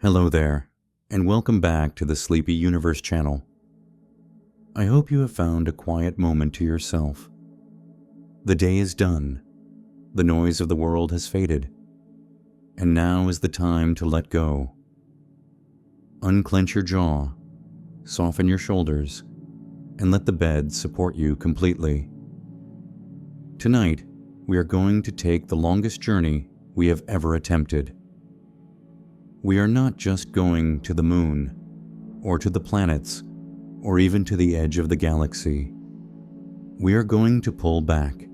Hello there, and welcome back to the Sleepy Universe channel. I hope you have found a quiet moment to yourself. The day is done, the noise of the world has faded, and now is the time to let go. Unclench your jaw, soften your shoulders, and let the bed support you completely. Tonight, we are going to take the longest journey we have ever attempted. We are not just going to the moon, or to the planets, or even to the edge of the galaxy. We are going to pull back.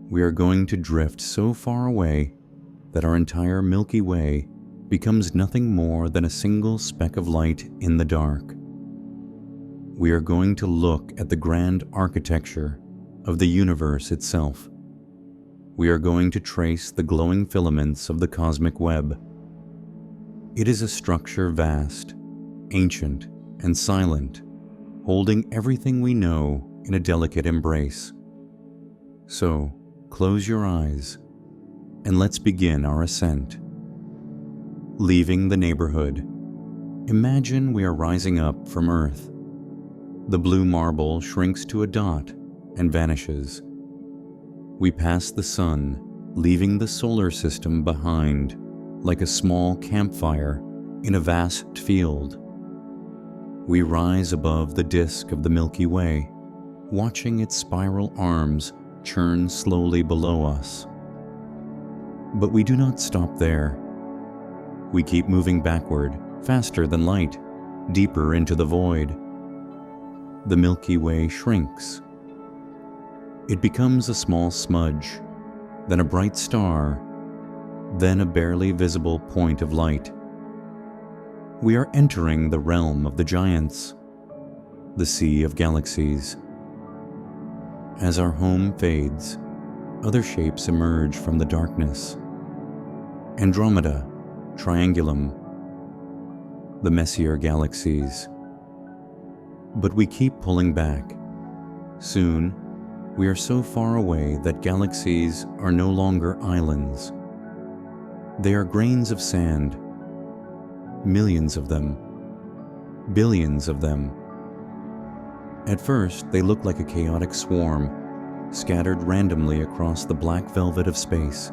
We are going to drift so far away that our entire Milky Way becomes nothing more than a single speck of light in the dark. We are going to look at the grand architecture of the universe itself. We are going to trace the glowing filaments of the cosmic web. It is a structure vast, ancient, and silent, holding everything we know in a delicate embrace. So, close your eyes, and let's begin our ascent. Leaving the neighborhood, imagine we are rising up from Earth. The blue marble shrinks to a dot and vanishes. We pass the sun, leaving the solar system behind, like a small campfire in a vast field. We rise above the disk of the Milky Way, watching its spiral arms churn slowly below us. But we do not stop there. We keep moving backward, faster than light, deeper into the void. The Milky Way shrinks. It becomes a small smudge, then a bright star, then a barely visible point of light. We are entering the realm of the giants, the sea of galaxies. As our home fades, other shapes emerge from the darkness. Andromeda, Triangulum, the Messier galaxies. But we keep pulling back. Soon, we are so far away that galaxies are no longer islands. They are grains of sand, millions of them, billions of them. At first, they look like a chaotic swarm, scattered randomly across the black velvet of space.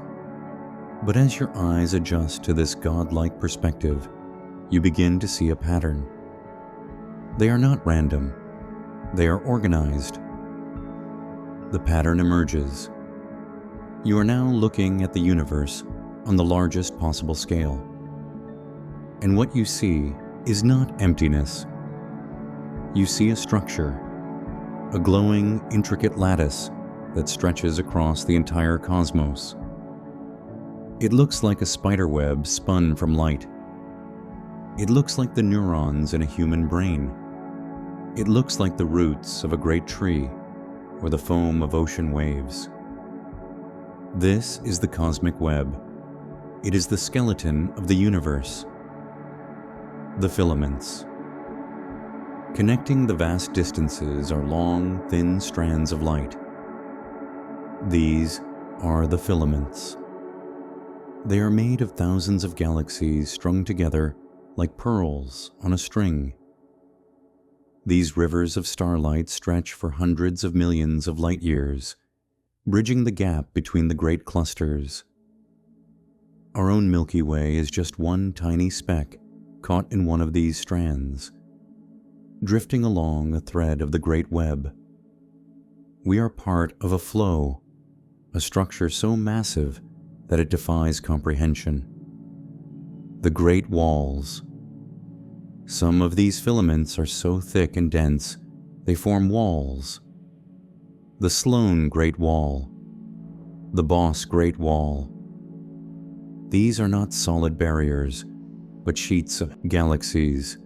But as your eyes adjust to this godlike perspective, you begin to see a pattern. They are not random. They are organized. The pattern emerges. You are now looking at the universe on the largest possible scale. And what you see is not emptiness. You see a structure, a glowing, intricate lattice that stretches across the entire cosmos. It looks like a spider web spun from light. It looks like the neurons in a human brain. It looks like the roots of a great tree or the foam of ocean waves. This is the cosmic web. It is the skeleton of the universe. The filaments. Connecting the vast distances are long, thin strands of light. These are the filaments. They are made of thousands of galaxies strung together like pearls on a string. These rivers of starlight stretch for hundreds of millions of light years, bridging the gap between the great clusters. Our own Milky Way is just one tiny speck caught in one of these strands, drifting along a thread of the great web. We are part of a flow, a structure so massive that it defies comprehension. The Great Walls. Some of these filaments are so thick and dense, they form walls. The Sloan Great Wall, the Boss Great Wall. These are not solid barriers, but sheets of galaxies,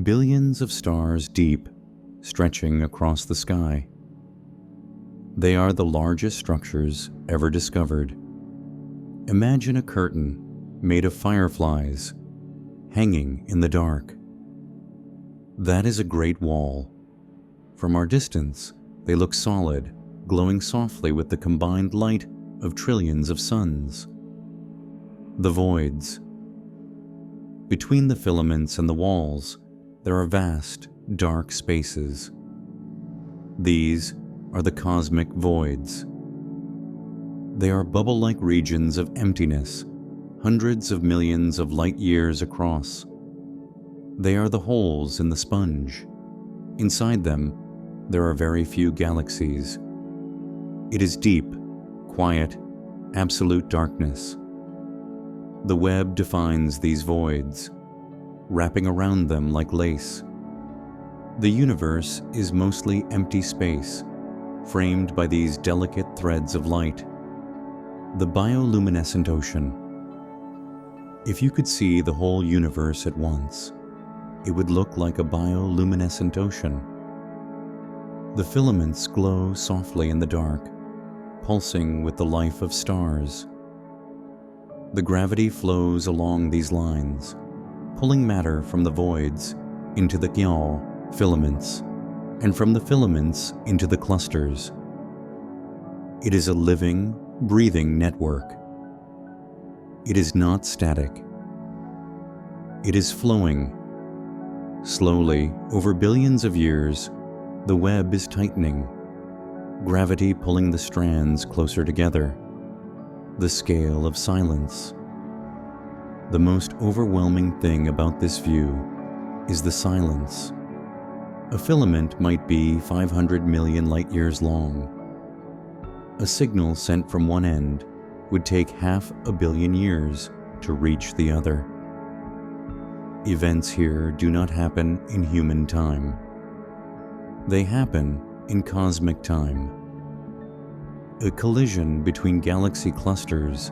billions of stars deep, stretching across the sky. They are the largest structures ever discovered. Imagine a curtain made of fireflies, hanging in the dark. That is a great wall. From our distance, they look solid, glowing softly with the combined light of trillions of suns. The voids. Between the filaments and the walls, there are vast, dark spaces. These are the cosmic voids. They are bubble-like regions of emptiness, hundreds of millions of light years across. They are the holes in the sponge. Inside them, there are very few galaxies. It is deep, quiet, absolute darkness. The web defines these voids, wrapping around them like lace. The universe is mostly empty space, framed by these delicate threads of light. The bioluminescent ocean. If you could see the whole universe at once, it would look like a bioluminescent ocean. The filaments glow softly in the dark, pulsing with the life of stars. The gravity flows along these lines, pulling matter from the voids into the filaments, and from the filaments into the clusters. It is a living, breathing network. It is not static. It is flowing. Slowly, over billions of years, the web is tightening, gravity pulling the strands closer together. The scale of silence. The most overwhelming thing about this view is the silence. A filament might be 500 million light years long. A signal sent from one end would take 500 million years to reach the other. Events here do not happen in human time. They happen in cosmic time. A collision between galaxy clusters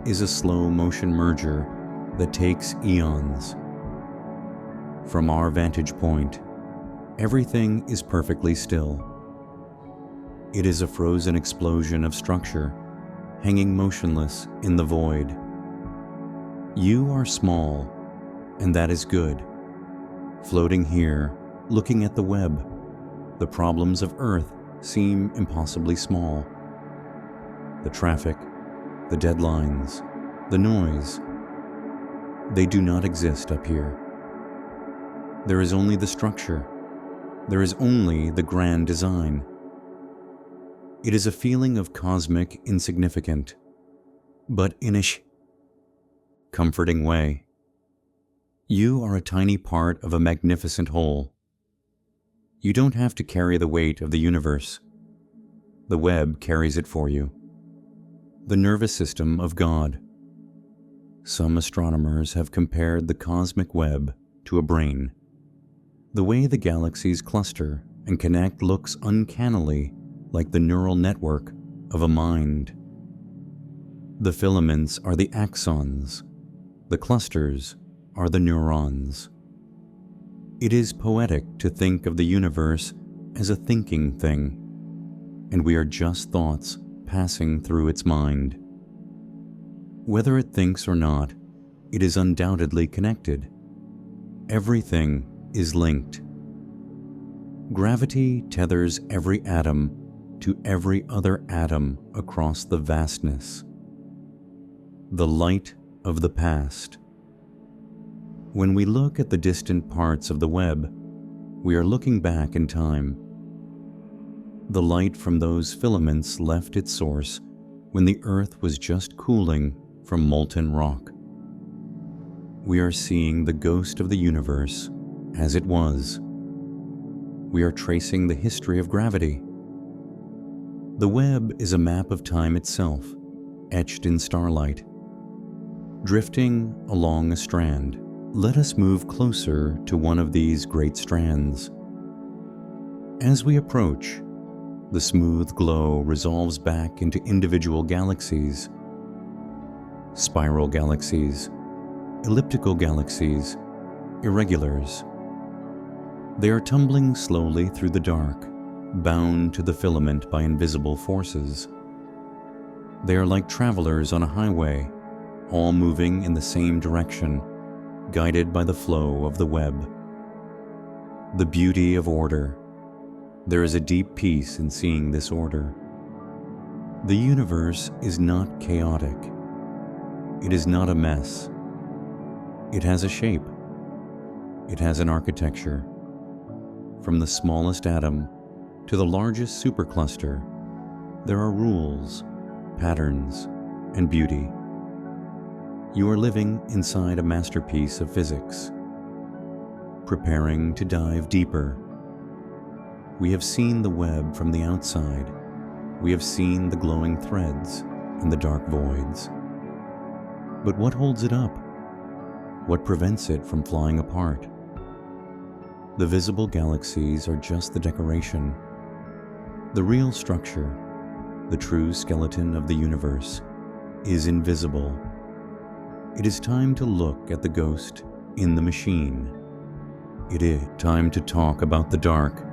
is a slow motion merger that takes eons. From our vantage point, everything is perfectly still. It is a frozen explosion of structure, hanging motionless in the void. You are small, and that is good. Floating here, looking at the web, the problems of Earth seem impossibly small. The traffic, the deadlines, the noise, they do not exist up here. There is only the structure. There is only the grand design. It is a feeling of cosmic insignificant, but in a comforting way. You are a tiny part of a magnificent whole. You don't have to carry the weight of the universe. The web carries it for you. The nervous system of God. Some astronomers have compared the cosmic web to a brain. The way the galaxies cluster and connect looks uncannily like the neural network of a mind. The filaments are the axons. The clusters are the neurons. It is poetic to think of the universe as a thinking thing, and we are just thoughts passing through its mind. Whether it thinks or not, it is undoubtedly connected. Everything is linked. Gravity tethers every atom to every other atom across the vastness. The light of the past. When we look at the distant parts of the web, we are looking back in time. The light from those filaments left its source when the Earth was just cooling from molten rock. We are seeing the ghost of the universe as it was. We are tracing the history of gravity. The web is a map of time itself, etched in starlight. Drifting along a strand, let us move closer to one of these great strands. As we approach, the smooth glow resolves back into individual galaxies. Spiral galaxies, elliptical galaxies, irregulars. They are tumbling slowly through the dark, bound to the filament by invisible forces. They are like travelers on a highway, all moving in the same direction, guided by the flow of the web. The beauty of order. There is a deep peace in seeing this order. The universe is not chaotic. It is not a mess. It has a shape. It has an architecture. From the smallest atom to the largest supercluster, there are rules, patterns, and beauty. You are living inside a masterpiece of physics, preparing to dive deeper. We have seen the web from the outside. We have seen the glowing threads and the dark voids. But what holds it up? What prevents it from flying apart? The visible galaxies are just the decoration. The real structure, the true skeleton of the universe, is invisible. It is time to look at the ghost in the machine. It is time to talk about the dark.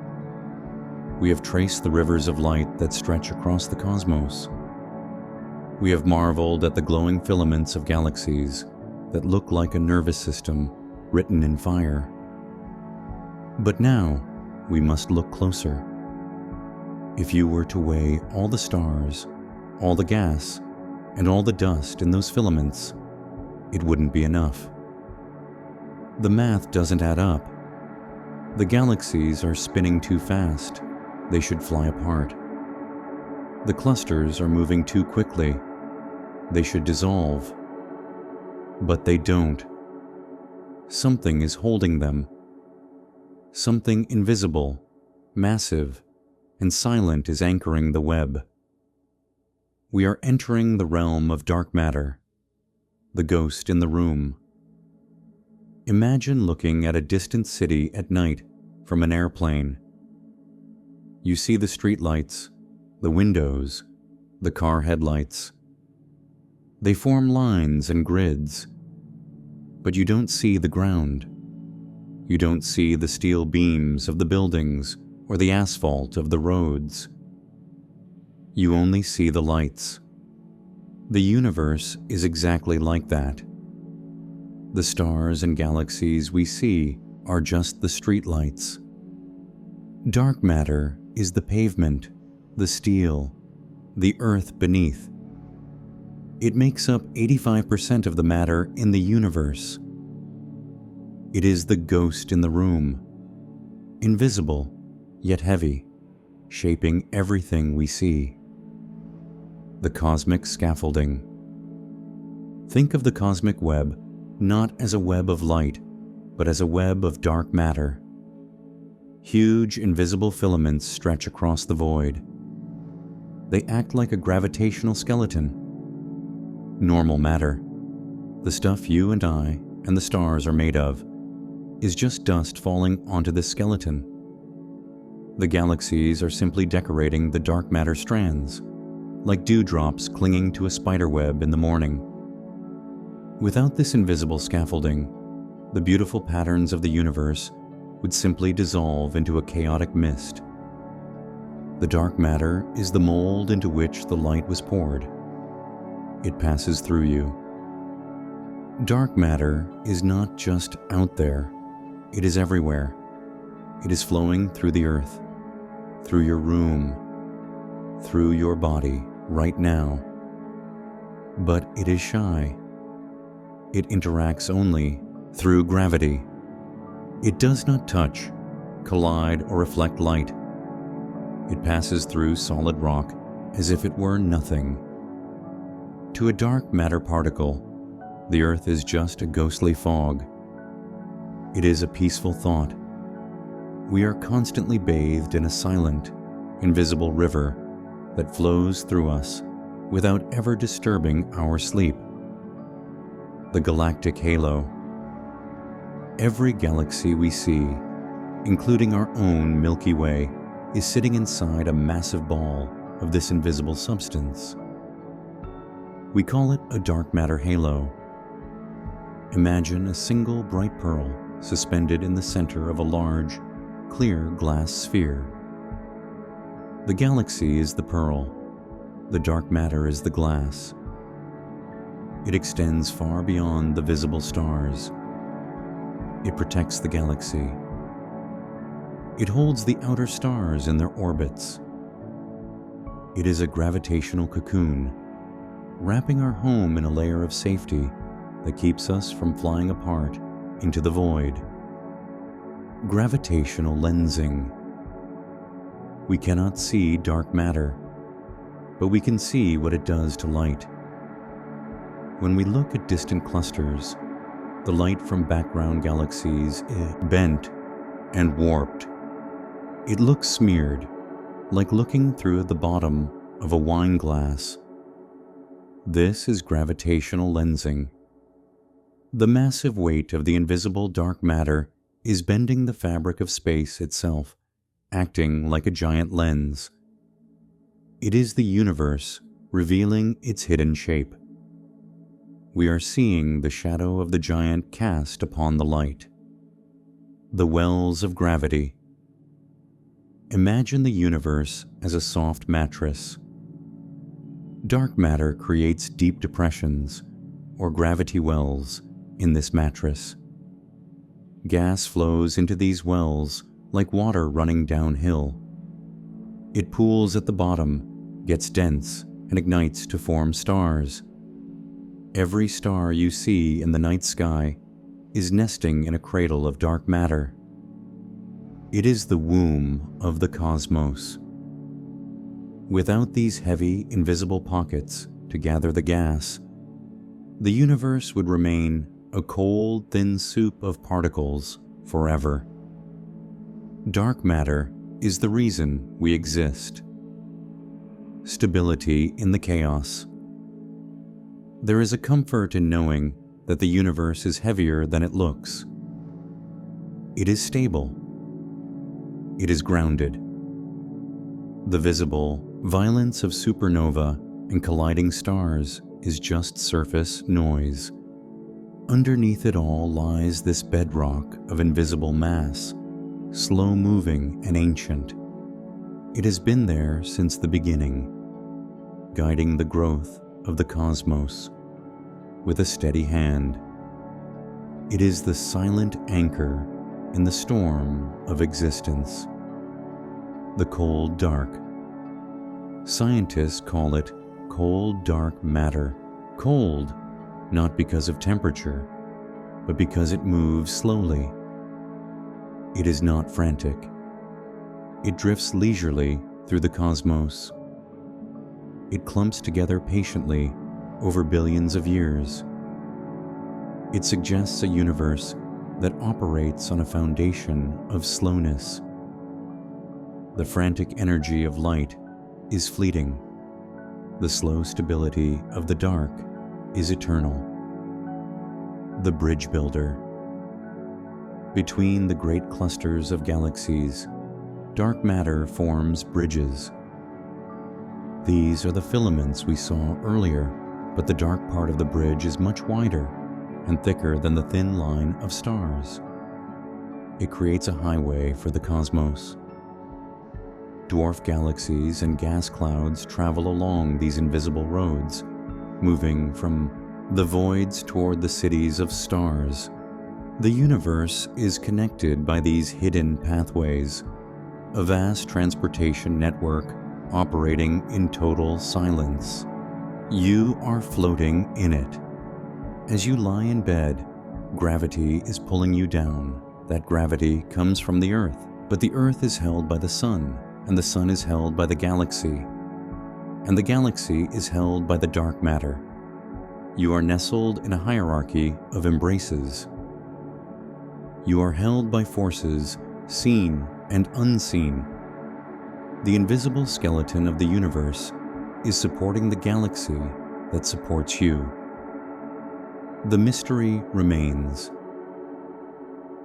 We have traced the rivers of light that stretch across the cosmos. We have marveled at the glowing filaments of galaxies that look like a nervous system written in fire. But now we must look closer. If you were to weigh all the stars, all the gas, and all the dust in those filaments, it wouldn't be enough. The math doesn't add up. The galaxies are spinning too fast. They should fly apart. The clusters are moving too quickly. They should dissolve. But they don't. Something is holding them. Something invisible, massive, and silent is anchoring the web. We are entering the realm of dark matter, the ghost in the room. Imagine looking at a distant city at night from an airplane. You see the streetlights, the windows, the car headlights. They form lines and grids, but you don't see the ground. You don't see the steel beams of the buildings or the asphalt of the roads. You only see the lights. The universe is exactly like that. The stars and galaxies we see are just the streetlights. Dark matter is the pavement, the steel, the earth beneath. It makes up 85% of the matter in the universe. It is the ghost in the room, invisible yet heavy, shaping everything we see. The cosmic scaffolding. Think of the cosmic web not as a web of light, but as a web of dark matter. Huge invisible filaments stretch across the void. They act like a gravitational skeleton. Normal matter, the stuff you and I and the stars are made of, is just dust falling onto this skeleton. The galaxies are simply decorating the dark matter strands, like dewdrops clinging to a spider web in the morning. Without this invisible scaffolding, the beautiful patterns of the universe would simply dissolve into a chaotic mist. The dark matter is the mold into which the light was poured. It passes through you. Dark matter is not just out there, it is everywhere. It is flowing through the earth, through your room, through your body right now. But it is shy. It interacts only through gravity. It does not touch, collide, or reflect light. It passes through solid rock as if it were nothing. To a dark matter particle, the earth is just a ghostly fog. It is a peaceful thought. We are constantly bathed in a silent, invisible river that flows through us without ever disturbing our sleep. The galactic halo. Every galaxy we see, including our own Milky Way, is sitting inside a massive ball of this invisible substance. We call it a dark matter halo. Imagine a single bright pearl suspended in the center of a large, clear glass sphere. The galaxy is the pearl. The dark matter is the glass. It extends far beyond the visible stars. It protects the galaxy. It holds the outer stars in their orbits. It is a gravitational cocoon, wrapping our home in a layer of safety that keeps us from flying apart into the void. Gravitational lensing. We cannot see dark matter, but we can see what it does to light. When we look at distant clusters, the light from background galaxies is bent and warped. It looks smeared, like looking through the bottom of a wine glass. This is gravitational lensing. The massive weight of the invisible dark matter is bending the fabric of space itself, acting like a giant lens. It is the universe revealing its hidden shape. We are seeing the shadow of the giant cast upon the light. The wells of gravity. Imagine the universe as a soft mattress. Dark matter creates deep depressions, or gravity wells, in this mattress. Gas flows into these wells like water running downhill. It pools at the bottom, gets dense, and ignites to form stars. Every star you see in the night sky is nesting in a cradle of dark matter. It is the womb of the cosmos. Without these heavy, invisible pockets to gather the gas, the universe would remain a cold, thin soup of particles forever. Dark matter is the reason we exist. Stability in the chaos. There is a comfort in knowing that the universe is heavier than it looks. It is stable. It is grounded. The visible violence of supernova and colliding stars is just surface noise. Underneath it all lies this bedrock of invisible mass, slow-moving and ancient. It has been there since the beginning, guiding the growth of the cosmos with a steady hand. It is the silent anchor in the storm of existence. The cold dark. Scientists call it cold dark matter. Cold, not because of temperature, but because it moves slowly. It is not frantic. It drifts leisurely through the cosmos. It clumps together patiently over billions of years. It suggests a universe that operates on a foundation of slowness. The frantic energy of light is fleeting. The slow stability of the dark is eternal. The bridge builder. Between the great clusters of galaxies, dark matter forms bridges. These are the filaments we saw earlier, but the dark part of the bridge is much wider and thicker than the thin line of stars. It creates a highway for the cosmos. Dwarf galaxies and gas clouds travel along these invisible roads, moving from the voids toward the cities of stars. The universe is connected by these hidden pathways, a vast transportation network operating in total silence. You are floating in it. As you lie in bed, gravity is pulling you down. That gravity comes from the Earth, but the Earth is held by the Sun, and the Sun is held by the galaxy, and the galaxy is held by the dark matter. You are nestled in a hierarchy of embraces. You are held by forces seen and unseen. The invisible skeleton of the universe is supporting the galaxy that supports you. The mystery remains.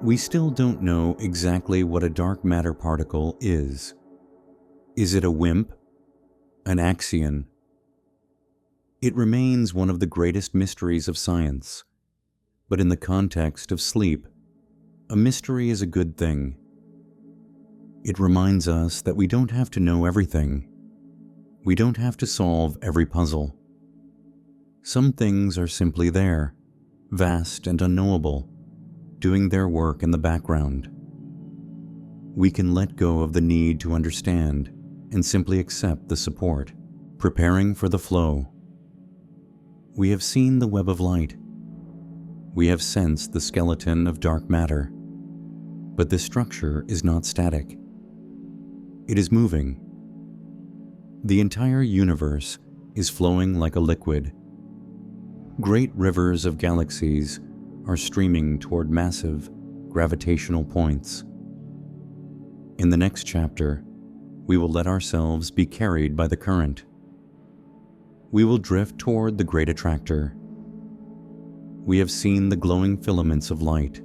We still don't know exactly what a dark matter particle is. Is it a WIMP? An axion? It remains one of the greatest mysteries of science. But in the context of sleep, a mystery is a good thing. It reminds us that we don't have to know everything. We don't have to solve every puzzle. Some things are simply there, vast and unknowable, doing their work in the background. We can let go of the need to understand and simply accept the support, preparing for the flow. We have seen the web of light. We have sensed the skeleton of dark matter, but this structure is not static. It is moving. The entire universe is flowing like a liquid. Great rivers of galaxies are streaming toward massive gravitational points. In the next chapter, we will let ourselves be carried by the current. We will drift toward the great attractor. We have seen the glowing filaments of light.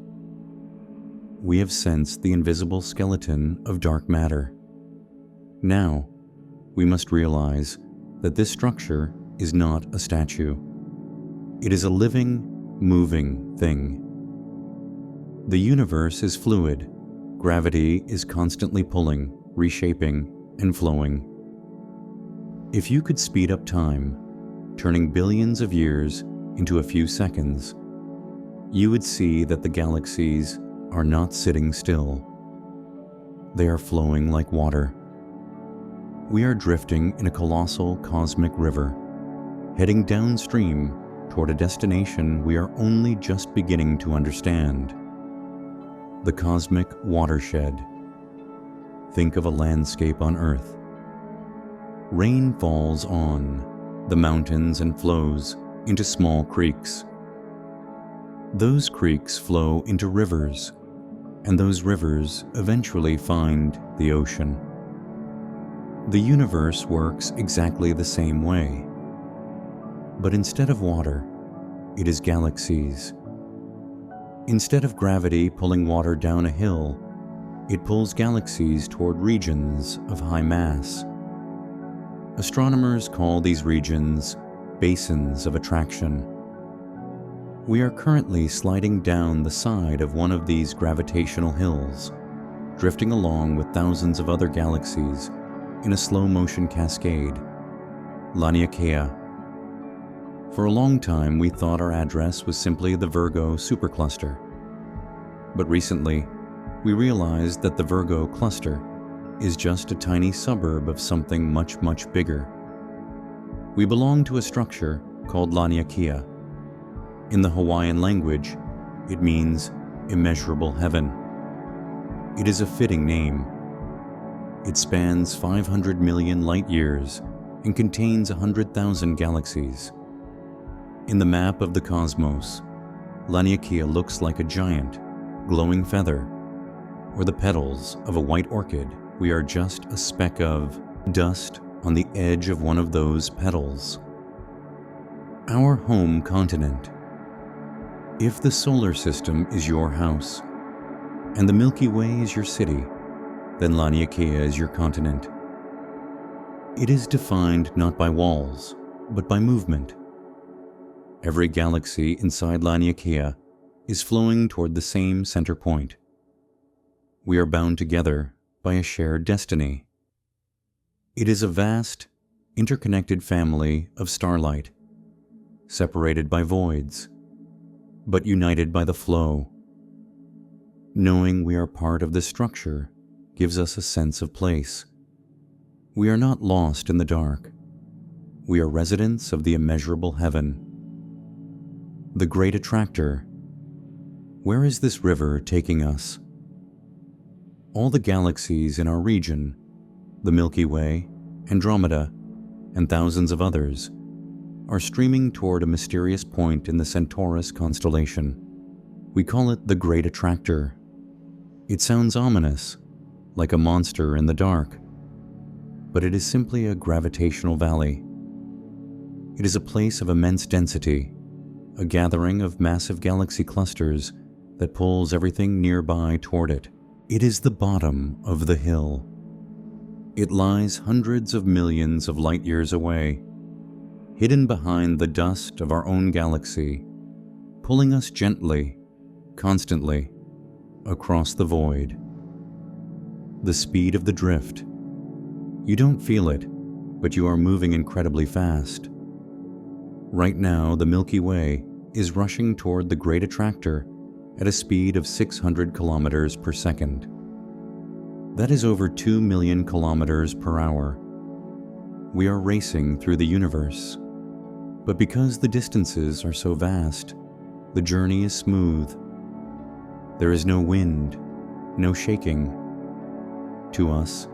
We have sensed the invisible skeleton of dark matter. Now, we must realize that this structure is not a statue. It is a living, moving thing. The universe is fluid. Gravity is constantly pulling, reshaping, and flowing. If you could speed up time, turning billions of years into a few seconds, you would see that the galaxies are not sitting still. They are flowing like water. We are drifting in a colossal cosmic river, heading downstream toward a destination we are only just beginning to understand. The cosmic watershed. Think of a landscape on Earth. Rain falls on the mountains and flows into small creeks. Those creeks flow into rivers, and those rivers eventually find the ocean. The universe works exactly the same way. But instead of water, it is galaxies. Instead of gravity pulling water down a hill, it pulls galaxies toward regions of high mass. Astronomers call these regions basins of attraction. We are currently sliding down the side of one of these gravitational hills, drifting along with thousands of other galaxies in a slow-motion cascade, Laniakea. For a long time, we thought our address was simply the Virgo supercluster. But recently, we realized that the Virgo cluster is just a tiny suburb of something much, much bigger. We belong to a structure called Laniakea. In the Hawaiian language, it means immeasurable heaven. It is a fitting name. It spans 500 million light years and contains 100,000 galaxies. In the map of the cosmos, Laniakea looks like a giant, glowing feather, or the petals of a white orchid. We are just a speck of dust on the edge of one of those petals. Our home continent. If the solar system is your house, and the Milky Way is your city, then Laniakea is your continent. It is defined not by walls, but by movement. Every galaxy inside Laniakea is flowing toward the same center point. We are bound together by a shared destiny. It is a vast, interconnected family of starlight, separated by voids, but united by the flow. Knowing we are part of this structure gives us a sense of place. We are not lost in the dark. We are residents of the immeasurable heaven. The great attractor. Where is this river taking us? All the galaxies in our region, the Milky Way, Andromeda, and thousands of others, are streaming toward a mysterious point in the Centaurus constellation. We call it the Great Attractor. It sounds ominous, like a monster in the dark, but it is simply a gravitational valley. It is a place of immense density, a gathering of massive galaxy clusters that pulls everything nearby toward it. It is the bottom of the hill. It lies hundreds of millions of light years away, hidden behind the dust of our own galaxy, pulling us gently, constantly, across the void. The speed of the drift. You don't feel it, but you are moving incredibly fast. Right now, the Milky Way is rushing toward the Great Attractor at a speed of 600 kilometers per second. That is over 2 million kilometers per hour. We are racing through the universe. But because the distances are so vast, The journey is smooth. There is no wind, no shaking. To us,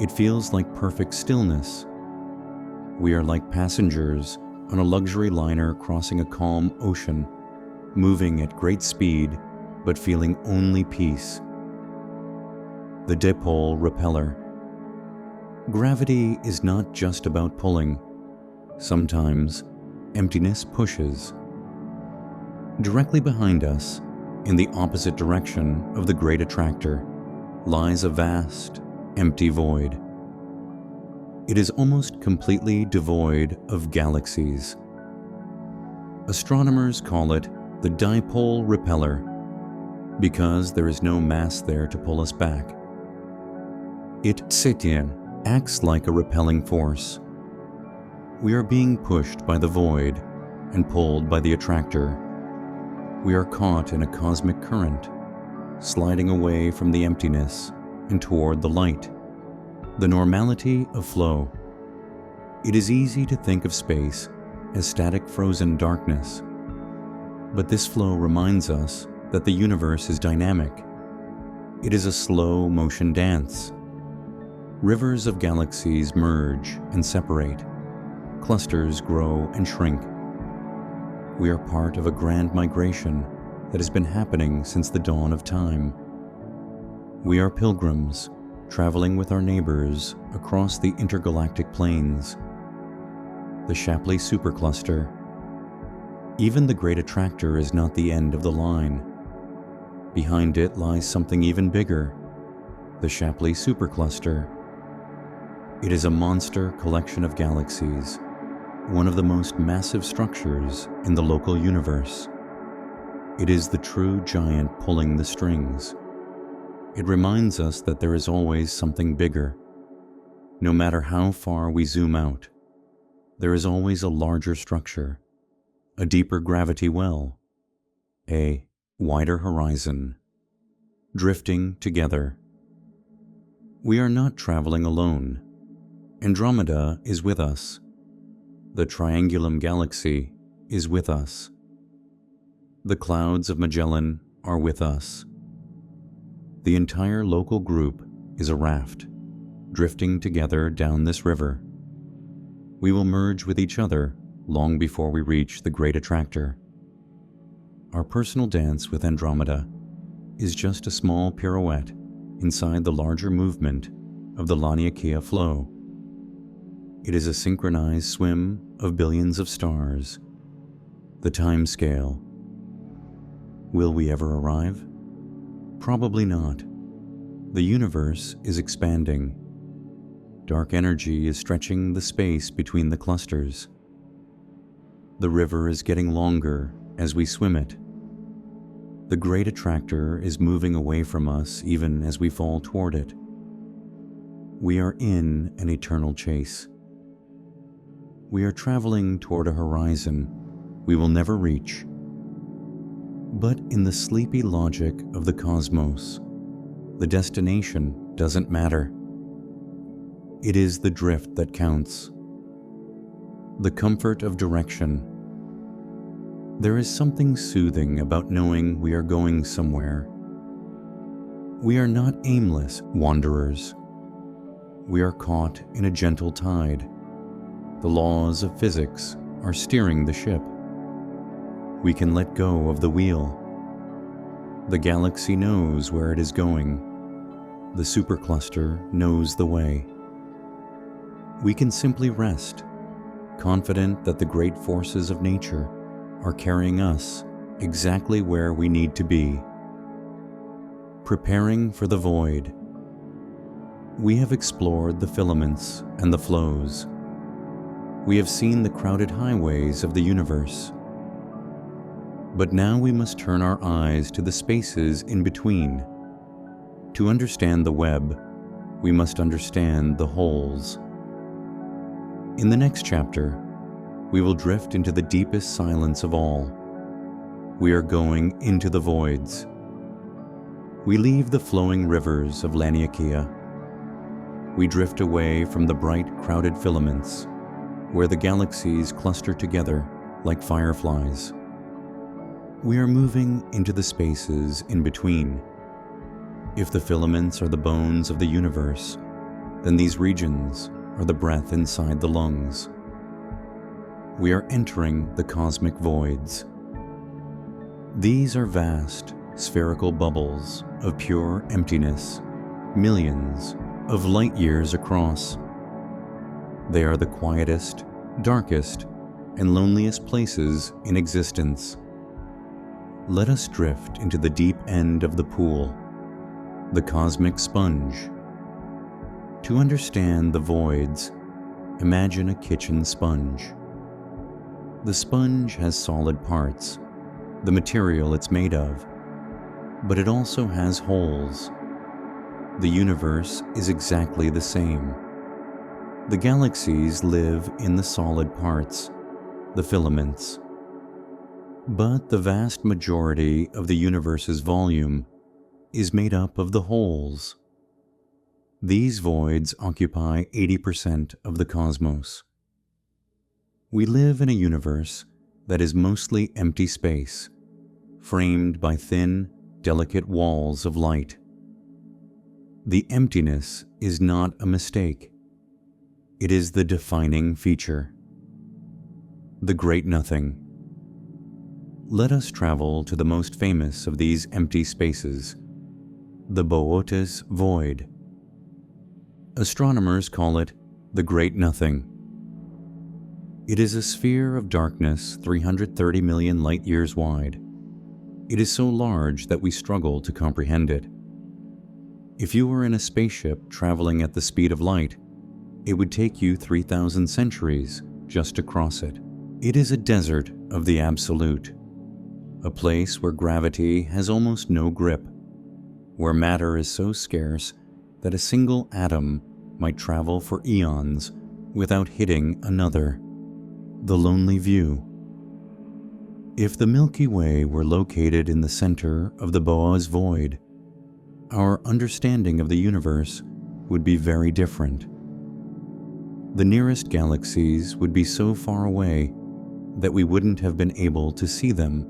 it feels like perfect stillness. We are like passengers on a luxury liner crossing a calm ocean, moving at great speed, but feeling only peace. The dipole repeller. Gravity is not just about pulling. Sometimes, emptiness pushes. Directly behind us, in the opposite direction of the great attractor, lies a vast, empty void. It is almost completely devoid of galaxies. Astronomers call it the dipole repeller because there is no mass there to pull us back. It acts like a repelling force. We are being pushed by the void and pulled by the attractor. We are caught in a cosmic current, sliding away from the emptiness and toward the light, the normality of flow. It is easy to think of space as static frozen darkness, but this flow reminds us that the universe is dynamic. It is a slow motion dance. Rivers of galaxies merge and separate. Clusters grow and shrink. We are part of a grand migration that has been happening since the dawn of time. We are pilgrims, traveling with our neighbors across the intergalactic planes. The Shapley supercluster. Even the great attractor is not the end of the line. Behind it lies something even bigger, the Shapley supercluster. It is a monster collection of galaxies, one of the most massive structures in the local universe. It is the true giant pulling the strings. It reminds us that there is always something bigger. No matter how far we zoom out, there is always a larger structure, a deeper gravity well, a wider horizon, drifting together. We are not traveling alone. Andromeda is with us. The Triangulum Galaxy is with us. The clouds of Magellan are with us. The entire local group is a raft, drifting together down this river. We will merge with each other long before we reach the great attractor. Our personal dance with Andromeda is just a small pirouette inside the larger movement of the Laniakea flow. It is a synchronized swim of billions of stars. The time scale. Will we ever arrive? Probably not. The universe is expanding. Dark energy is stretching the space between the clusters. The river is getting longer as we swim it. The great attractor is moving away from us even as we fall toward it. We are in an eternal chase. We are traveling toward a horizon we will never reach. But in the sleepy logic of the cosmos, the destination doesn't matter. It is the drift that counts. The comfort of direction. There is something soothing about knowing we are going somewhere. We are not aimless wanderers. We are caught in a gentle tide. The laws of physics are steering the ship. We can let go of the wheel. The galaxy knows where it is going. The supercluster knows the way. We can simply rest, confident that the great forces of nature are carrying us exactly where we need to be. Preparing for the void. We have explored the filaments and the flows. We have seen the crowded highways of the universe. But now we must turn our eyes to the spaces in between. To understand the web, we must understand the holes. In the next chapter, we will drift into the deepest silence of all. We are going into the voids. We leave the flowing rivers of Laniakea. We drift away from the bright, crowded filaments, where the galaxies cluster together like fireflies. We are moving into the spaces in between. If the filaments are the bones of the universe, then these regions are the breath inside the lungs. We are entering the cosmic voids. These are vast, spherical bubbles of pure emptiness, millions of light years across. They are the quietest, darkest, and loneliest places in existence. Let us drift into the deep end of the pool, the cosmic sponge. To understand the voids, imagine a kitchen sponge. The sponge has solid parts, the material it's made of, but it also has holes. The universe is exactly the same. The galaxies live in the solid parts, the filaments. But the vast majority of the universe's volume is made up of the holes. These voids occupy 80% of the cosmos. We live in a universe that is mostly empty space, framed by thin, delicate walls of light. The emptiness is not a mistake. It is the defining feature. The Great Nothing. Let us travel to the most famous of these empty spaces, the Boötes Void. Astronomers call it the Great Nothing. It is a sphere of darkness 330 million light-years wide. It is so large that we struggle to comprehend it. If you were in a spaceship traveling at the speed of light, it would take you 3,000 centuries just to cross it. It is a desert of the absolute, a place where gravity has almost no grip, where matter is so scarce that a single atom might travel for eons without hitting another. The lonely view. If the Milky Way were located in the center of the Boötes Void, our understanding of the universe would be very different. The nearest galaxies would be so far away that we wouldn't have been able to see them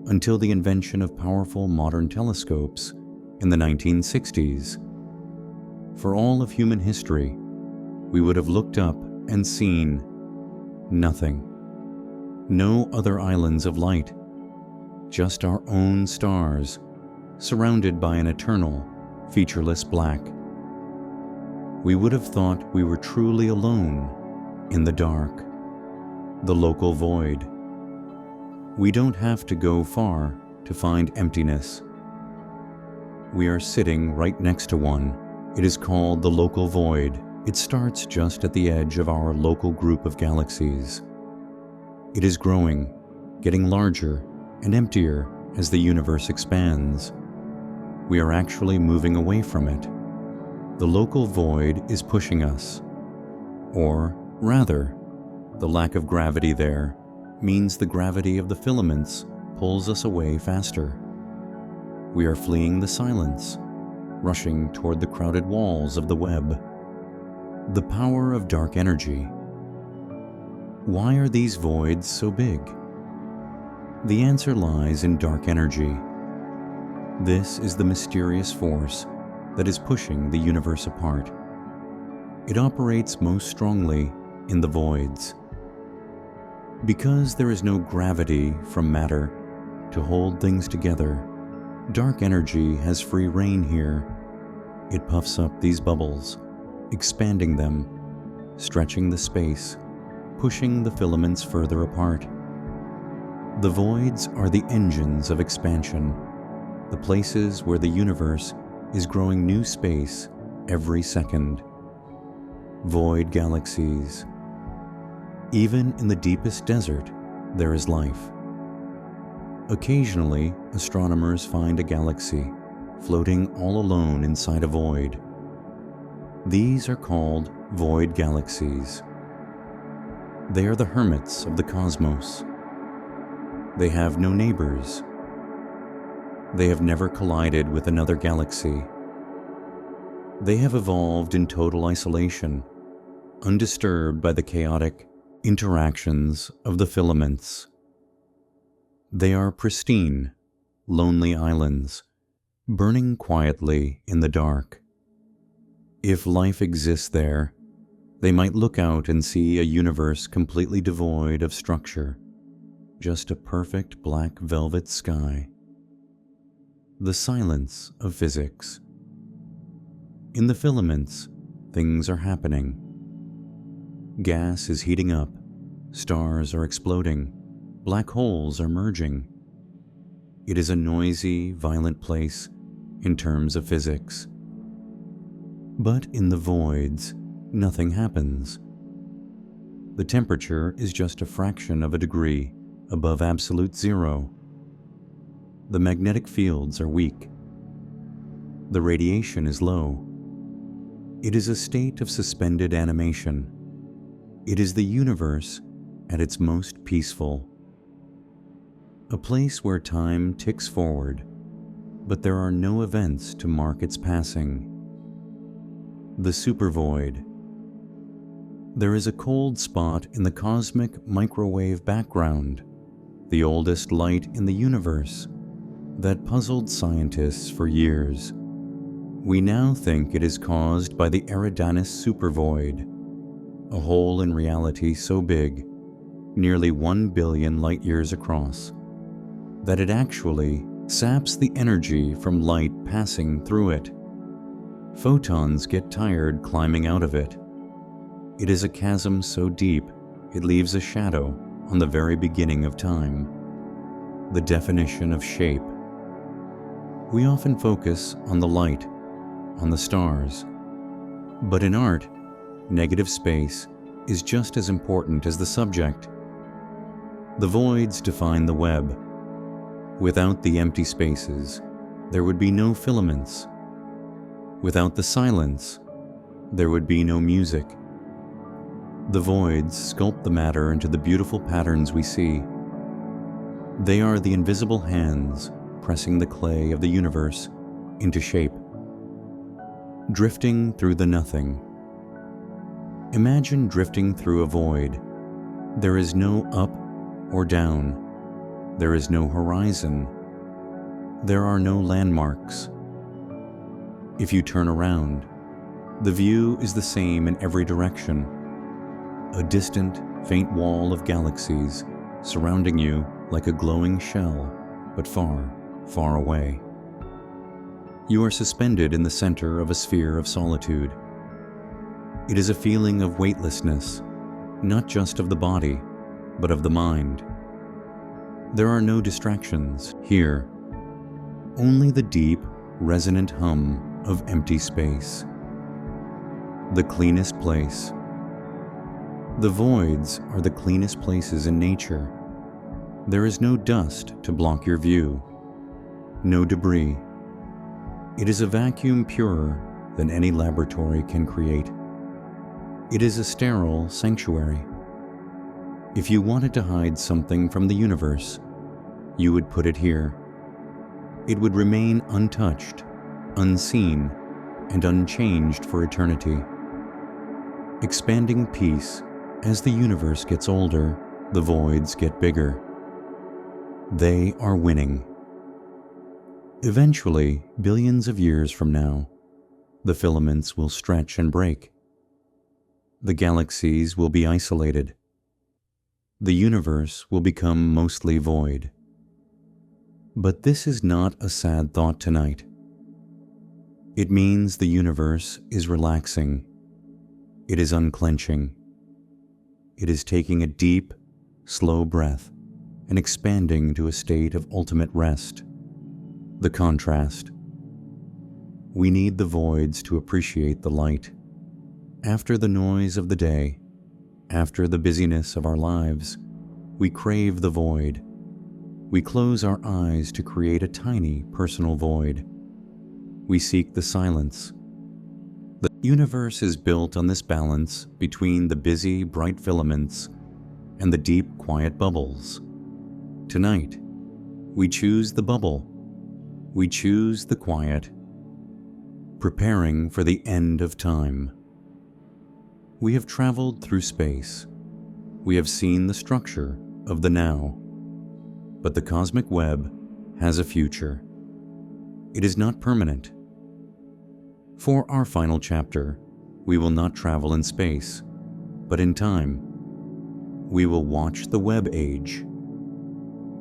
until the invention of powerful modern telescopes in the 1960s. For all of human history, we would have looked up and seen nothing. No other islands of light, just our own stars, surrounded by an eternal, featureless black. We would have thought we were truly alone in the dark, the local void. We don't have to go far to find emptiness. We are sitting right next to one. It is called the local void. It starts just at the edge of our local group of galaxies. It is growing, getting larger and emptier as the universe expands. We are actually moving away from it. The local void is pushing us. Or, rather, the lack of gravity there means the gravity of the filaments pulls us away faster. We are fleeing the silence, rushing toward the crowded walls of the web. The power of dark energy. Why are these voids so big? The answer lies in dark energy. This is the mysterious force that is pushing the universe apart. It operates most strongly in the voids. Because there is no gravity from matter to hold things together, dark energy has free rein here. It puffs up these bubbles, expanding them, stretching the space, pushing the filaments further apart. The voids are the engines of expansion, the places where the universe is growing new space every second. Void galaxies. Even in the deepest desert, there is life. Occasionally, astronomers find a galaxy floating all alone inside a void. These are called void galaxies. They are the hermits of the cosmos. They have no neighbors. They have never collided with another galaxy. They have evolved in total isolation, undisturbed by the chaotic interactions of the filaments. They are pristine, lonely islands, burning quietly in the dark. If life exists there, they might look out and see a universe completely devoid of structure, just a perfect black velvet sky. The silence of physics. In the filaments, things are happening. Gas is heating up, stars are exploding, black holes are merging. It is a noisy, violent place in terms of physics. But in the voids, nothing happens. The temperature is just a fraction of a degree above absolute zero. The magnetic fields are weak. The radiation is low. It is a state of suspended animation. It is the universe at its most peaceful. A place where time ticks forward, but there are no events to mark its passing. The supervoid. There is a cold spot in the cosmic microwave background, the oldest light in the universe, that puzzled scientists for years. We now think it is caused by the Eridanus supervoid, a hole in reality so big, nearly 1 billion light-years across, that it actually saps the energy from light passing through it. Photons get tired climbing out of it. It is a chasm so deep it leaves a shadow on the very beginning of time, the definition of shape. We often focus on the light, on the stars. But in art, negative space is just as important as the subject. The voids define the web. Without the empty spaces, there would be no filaments. Without the silence, there would be no music. The voids sculpt the matter into the beautiful patterns we see. They are the invisible hands pressing the clay of the universe into shape. Drifting through the nothing. Imagine drifting through a void. There is no up or down. There is no horizon. There are no landmarks. If you turn around, the view is the same in every direction. A distant, faint wall of galaxies surrounding you like a glowing shell, but far, far away. You are suspended in the center of a sphere of solitude. It is a feeling of weightlessness, not just of the body, but of the mind. There are no distractions here, only the deep, resonant hum of empty space. The cleanest place. The voids are the cleanest places in nature. There is no dust to block your view, no debris. It is a vacuum purer than any laboratory can create. It is a sterile sanctuary. If you wanted to hide something from the universe, you would put it here. It would remain untouched, unseen, and unchanged for eternity. Expanding peace. As the universe gets older, the voids get bigger. They are winning. Eventually, billions of years from now, the filaments will stretch and break. The galaxies will be isolated. The universe will become mostly void. But this is not a sad thought tonight. It means the universe is relaxing. It is unclenching. It is taking a deep, slow breath and expanding to a state of ultimate rest. The contrast. We need the voids to appreciate the light. After the noise of the day, after the busyness of our lives, we crave the void. We close our eyes to create a tiny personal void. We seek the silence. The universe is built on this balance between the busy, bright filaments and the deep, quiet bubbles. Tonight, we choose the bubble. We choose the quiet, preparing for the end of time. We have traveled through space. We have seen the structure of the now. But the cosmic web has a future. It is not permanent. For our final chapter, we will not travel in space, but in time. We will watch the web age.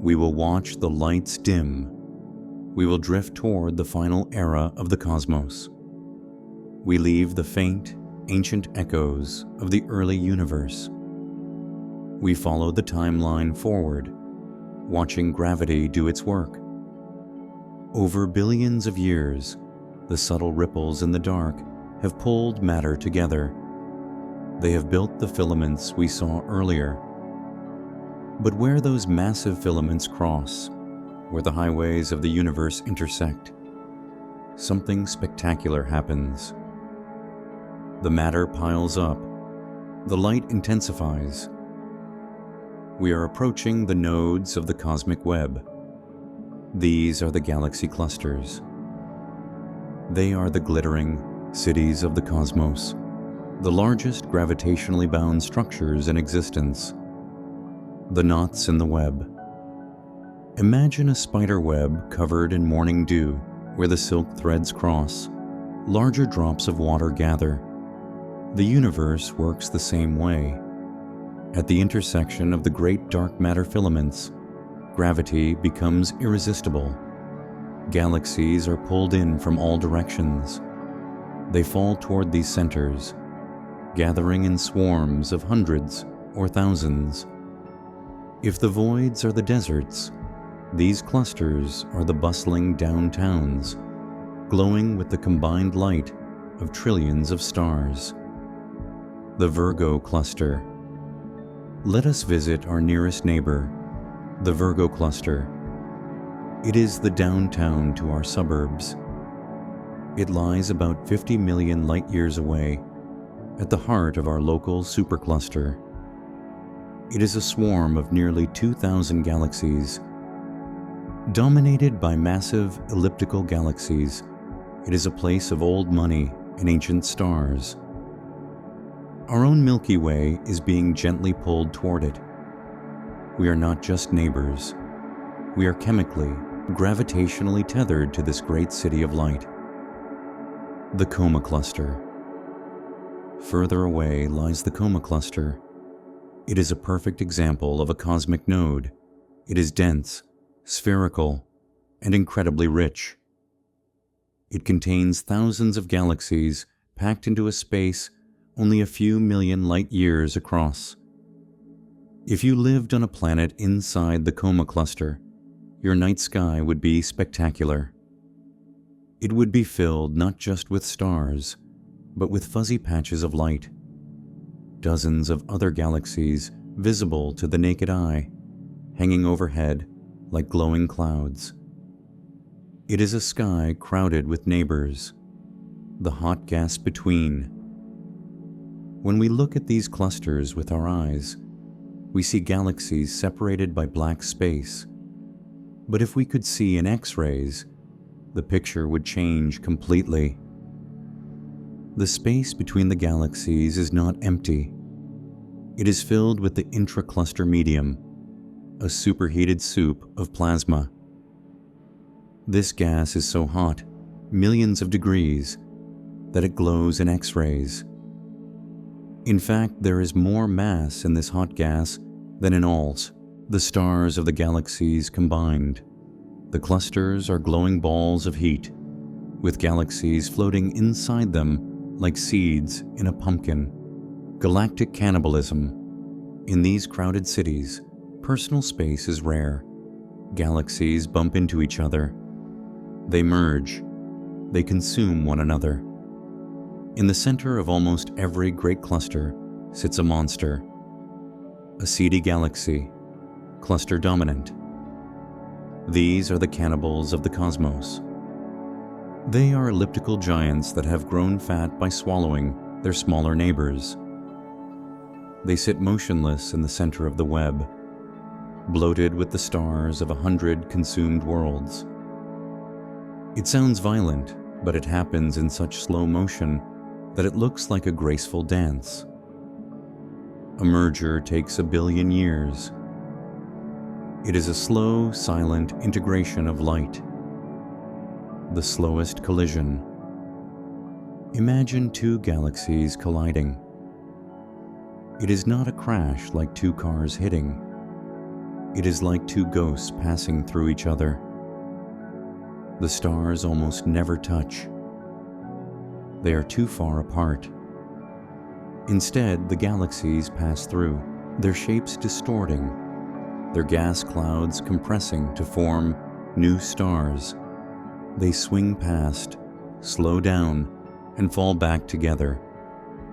We will watch the lights dim. We will drift toward the final era of the cosmos. We leave the faint, ancient echoes of the early universe. We follow the timeline forward, watching gravity do its work. Over billions of years, the subtle ripples in the dark have pulled matter together. They have built the filaments we saw earlier. But where those massive filaments cross, where the highways of the universe intersect, something spectacular happens. The matter piles up. The light intensifies. We are approaching the nodes of the cosmic web. These are the galaxy clusters. They are the glittering cities of the cosmos, the largest gravitationally bound structures in existence. The knots in the web. Imagine a spider web covered in morning dew, where the silk threads cross, larger drops of water gather. The universe works the same way. At the intersection of the great dark matter filaments, gravity becomes irresistible. Galaxies are pulled in from all directions. They fall toward these centers, gathering in swarms of hundreds or thousands. If the voids are the deserts, these clusters are the bustling downtowns, glowing with the combined light of trillions of stars. The Virgo cluster. Let us visit our nearest neighbor, the Virgo cluster. It is the downtown to our suburbs. It lies about 50 million light-years away, at the heart of our local supercluster. It is a swarm of nearly 2,000 galaxies. Dominated by massive elliptical galaxies, it is a place of old money and ancient stars. Our own Milky Way is being gently pulled toward it. We are not just neighbors. We are chemically, gravitationally tethered to this great city of light. The Coma Cluster. Further away lies the Coma Cluster. It is a perfect example of a cosmic node. It is dense, spherical, and incredibly rich. It contains thousands of galaxies packed into a space only a few million light-years across. If you lived on a planet inside the Coma Cluster, your night sky would be spectacular. It would be filled not just with stars, but with fuzzy patches of light. Dozens of other galaxies visible to the naked eye, hanging overhead like glowing clouds. It is a sky crowded with neighbors, the hot gas between. When we look at these clusters with our eyes, we see galaxies separated by black space. But if we could see in X-rays, the picture would change completely. The space between the galaxies is not empty. It is filled with the intra-cluster medium, a superheated soup of plasma. This gas is so hot, millions of degrees, that it glows in X-rays. In fact, there is more mass in this hot gas than in all the stars of the galaxies combined. The clusters are glowing balls of heat, with galaxies floating inside them like seeds in a pumpkin. Galactic cannibalism. In these crowded cities, personal space is rare. Galaxies bump into each other. They merge. They consume one another. In the center of almost every great cluster sits a monster, a seedy galaxy, cluster dominant. These are the cannibals of the cosmos. They are elliptical giants that have grown fat by swallowing their smaller neighbors. They sit motionless in the center of the web, bloated with the stars of 100 consumed worlds. It sounds violent, but it happens in such slow motion that it looks like a graceful dance. A merger takes 1 billion years. It is a slow, silent integration of light. The slowest collision. Imagine two galaxies colliding. It is not a crash like two cars hitting. It is like two ghosts passing through each other. The stars almost never touch. They are too far apart. Instead, the galaxies pass through, their shapes distorting, their gas clouds compressing to form new stars. They swing past, slow down, and fall back together,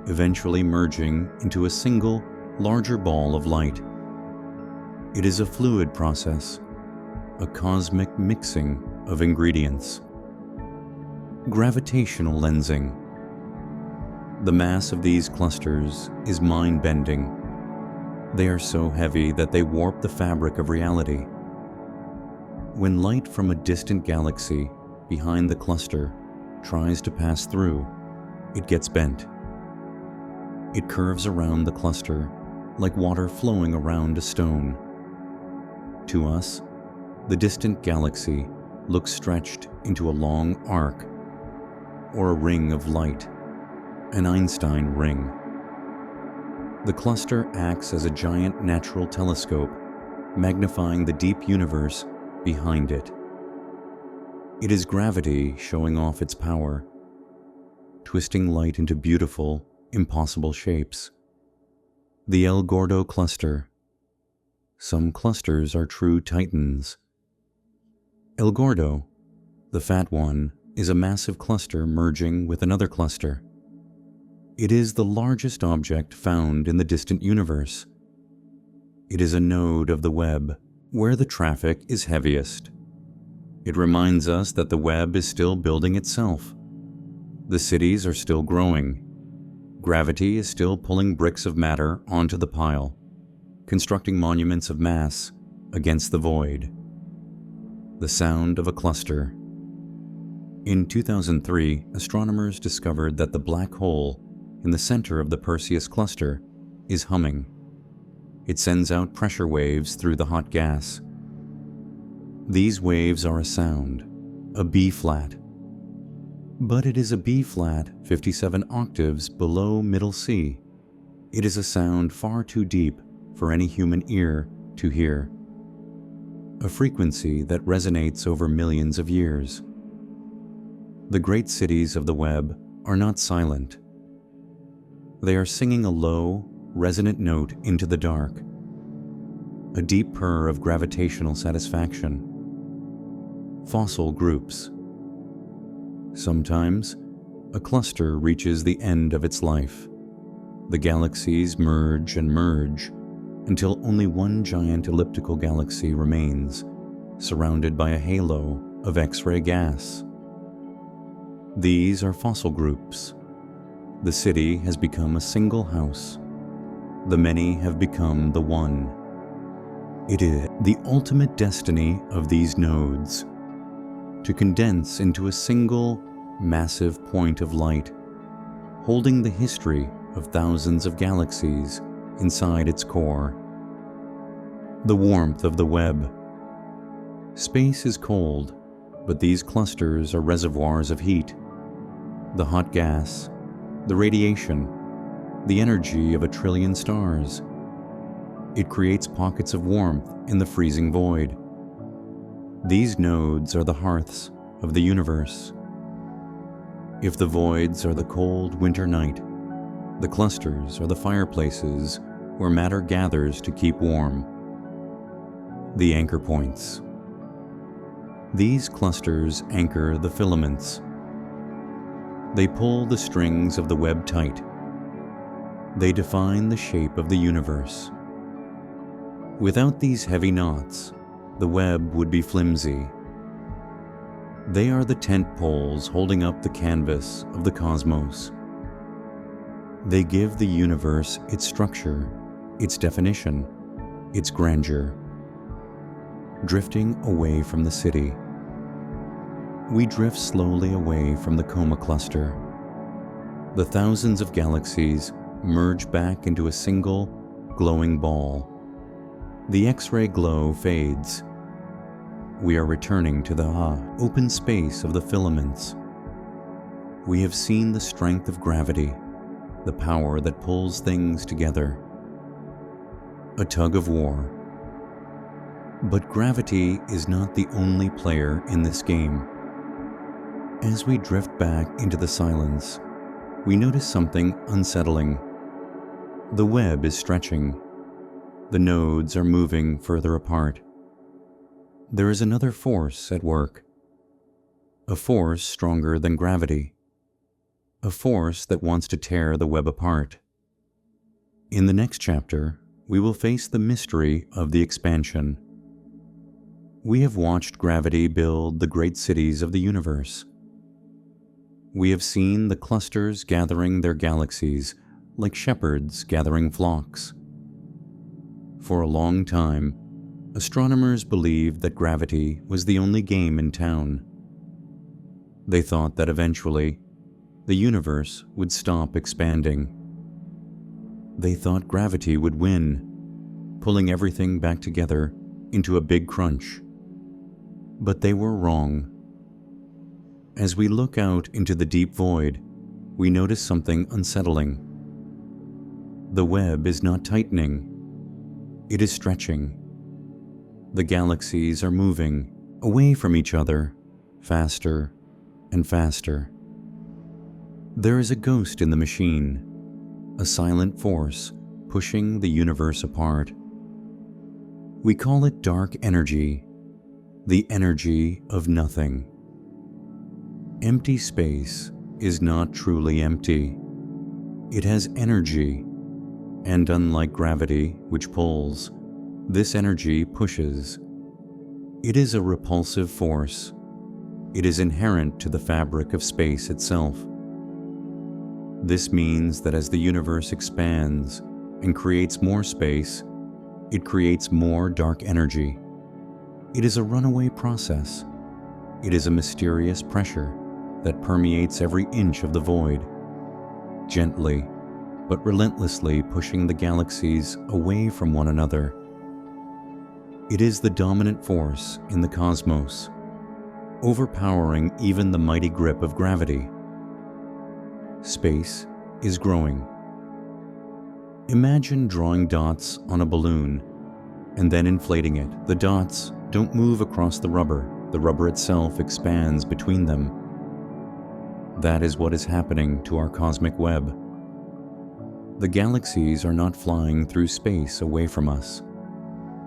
eventually merging into a single, larger ball of light. It is a fluid process, a cosmic mixing of ingredients. Gravitational lensing. The mass of these clusters is mind-bending. They are so heavy that they warp the fabric of reality. When light from a distant galaxy behind the cluster tries to pass through, it gets bent. It curves around the cluster like water flowing around a stone. To us, the distant galaxy looks stretched into a long arc, or a ring of light, an Einstein ring. The cluster acts as a giant natural telescope, magnifying the deep universe behind it. It is gravity showing off its power, twisting light into beautiful, impossible shapes. The El Gordo cluster. Some clusters are true titans. El Gordo, the fat one, is a massive cluster merging with another cluster. It is the largest object found in the distant universe. It is a node of the web, where the traffic is heaviest. It reminds us that the web is still building itself. The cities are still growing. Gravity is still pulling bricks of matter onto the pile, constructing monuments of mass against the void. The sound of a cluster. In 2003, astronomers discovered that the black hole in the center of the Perseus cluster is humming. It sends out pressure waves through the hot gas. These waves are a sound, a B-flat. But it is a B-flat 57 octaves below middle C. It is a sound far too deep for any human ear to hear. A frequency that resonates over millions of years. The great cities of the web are not silent. They are singing a low, resonant note into the dark, a deep purr of gravitational satisfaction. Fossil groups. Sometimes, a cluster reaches the end of its life. The galaxies merge and merge until only one giant elliptical galaxy remains, surrounded by a halo of X-ray gas. These are fossil groups. The city has become a single house. The many have become the one. It is the ultimate destiny of these nodes, to condense into a single, massive point of light, holding the history of thousands of galaxies inside its core. The warmth of the web. Space is cold, but these clusters are reservoirs of heat. The hot gas, the radiation, the energy of a trillion stars. It creates pockets of warmth in the freezing void. These nodes are the hearths of the universe. If the voids are the cold winter night, the clusters are the fireplaces where matter gathers to keep warm. The anchor points. These clusters anchor the filaments. They pull the strings of the web tight. They define the shape of the universe. Without these heavy knots, the web would be flimsy. They are the tent poles holding up the canvas of the cosmos. They give the universe its structure, its definition, its grandeur. Drifting away from the city. We drift slowly away from the Coma cluster. The thousands of galaxies merge back into a single, glowing ball. The X-ray glow fades. We are returning to the open space of the filaments. We have seen the strength of gravity, the power that pulls things together. A tug of war. But gravity is not the only player in this game. As we drift back into the silence, we notice something unsettling. The web is stretching. The nodes are moving further apart. There is another force at work. A force stronger than gravity. A force that wants to tear the web apart. In the next chapter, we will face the mystery of the expansion. We have watched gravity build the great cities of the universe. We have seen the clusters gathering their galaxies like shepherds gathering flocks. For a long time, astronomers believed that gravity was the only game in town. They thought that eventually, the universe would stop expanding. They thought gravity would win, pulling everything back together into a big crunch. But they were wrong. As we look out into the deep void, we notice something unsettling. The web is not tightening. It is stretching. The galaxies are moving away from each other, faster and faster. There is a ghost in the machine, a silent force pushing the universe apart. We call it dark energy, the energy of nothing. Empty space is not truly empty. It has energy, and unlike gravity, which pulls, this energy pushes. It is a repulsive force. It is inherent to the fabric of space itself. This means that as the universe expands and creates more space, it creates more dark energy. It is a runaway process. It is a mysterious pressure that permeates every inch of the void, gently but relentlessly pushing the galaxies away from one another. It is the dominant force in the cosmos, overpowering even the mighty grip of gravity. Space is growing. Imagine drawing dots on a balloon and then inflating it. The dots don't move across the rubber itself expands between them. That is what is happening to our cosmic web. The galaxies are not flying through space away from us.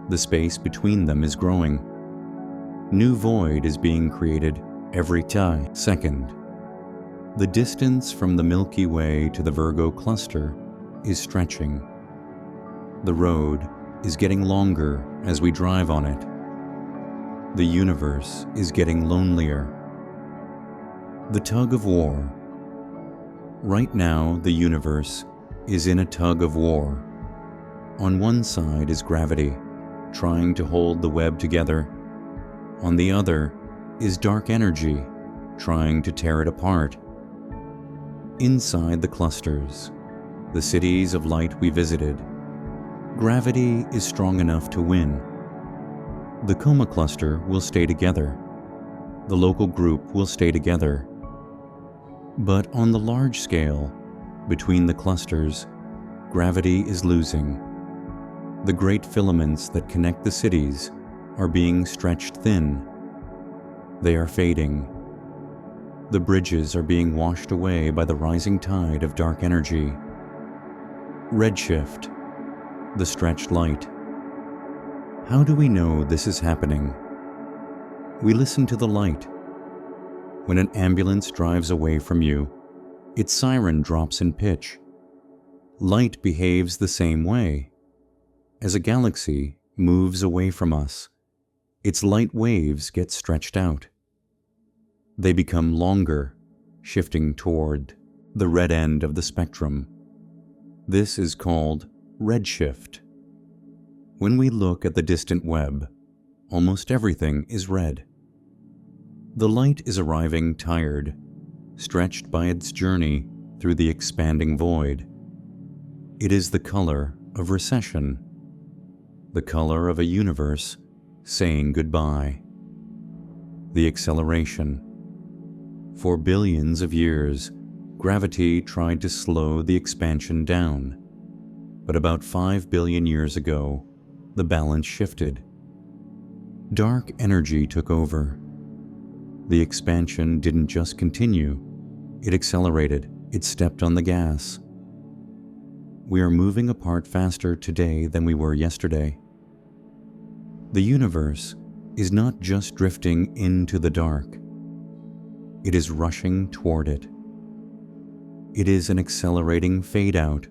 The space between them is growing. New void is being created every second. The distance from the Milky Way to the Virgo cluster is stretching. The road is getting longer as we drive on it. The universe is getting lonelier. The tug of war. Right now, the universe is in a tug of war. On one side is gravity, trying to hold the web together. On the other is dark energy, trying to tear it apart. Inside the clusters, the cities of light we visited, gravity is strong enough to win. The coma cluster will stay together. The local group will stay together. But on the large scale, between the clusters, gravity is losing. The great filaments that connect the cities are being stretched thin. They are fading. The bridges are being washed away by the rising tide of dark energy. Redshift, the stretched light. How do we know this is happening? We listen to the light. When an ambulance drives away from you, its siren drops in pitch. Light behaves the same way. As a galaxy moves away from us, its light waves get stretched out. They become longer, shifting toward the red end of the spectrum. This is called redshift. When we look at the distant web, almost everything is red. The light is arriving tired, stretched by its journey through the expanding void. It is the color of recession. the color of a universe saying goodbye. The acceleration. For billions of years, gravity tried to slow the expansion down, but about 5 billion years ago, the balance shifted. Dark energy took over. The expansion didn't just continue, it accelerated, it stepped on the gas. We are moving apart faster today than we were yesterday. The universe is not just drifting into the dark, it is rushing toward it. It is an accelerating fade out,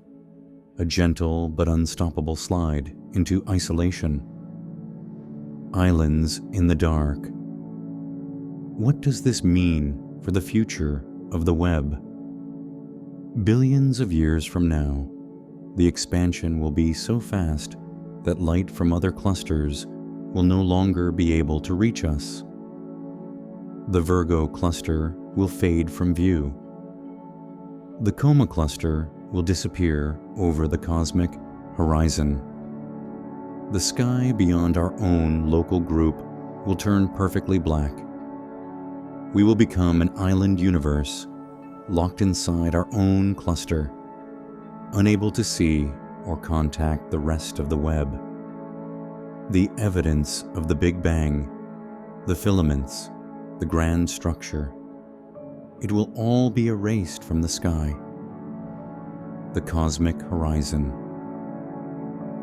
a gentle but unstoppable slide into isolation. Islands in the dark. What does this mean for the future of the web? Billions of years from now, the expansion will be so fast that light from other clusters will no longer be able to reach us. The Virgo cluster will fade from view. The Coma cluster will disappear over the cosmic horizon. The sky beyond our own local group will turn perfectly black. We will become an island universe, locked inside our own cluster, unable to see or contact the rest of the web. The evidence of the Big Bang, the filaments, the grand structure, it will all be erased from the sky. The cosmic horizon.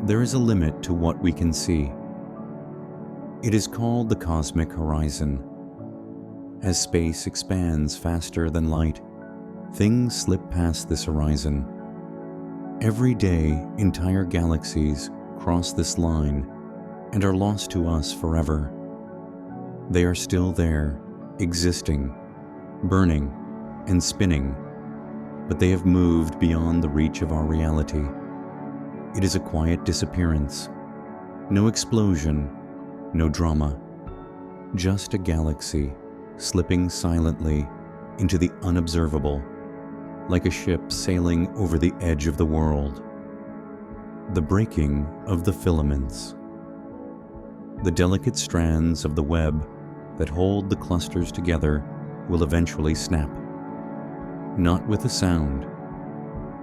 There is a limit to what we can see. It is called the cosmic horizon. As space expands faster than light, things slip past this horizon. Every day, entire galaxies cross this line and are lost to us forever. They are still there, existing, burning, and spinning, but they have moved beyond the reach of our reality. It is a quiet disappearance. No explosion, no drama. Just a galaxy slipping silently into the unobservable, like a ship sailing over the edge of the world. The breaking of the filaments. The delicate strands of the web that hold the clusters together will eventually snap. Not with a sound,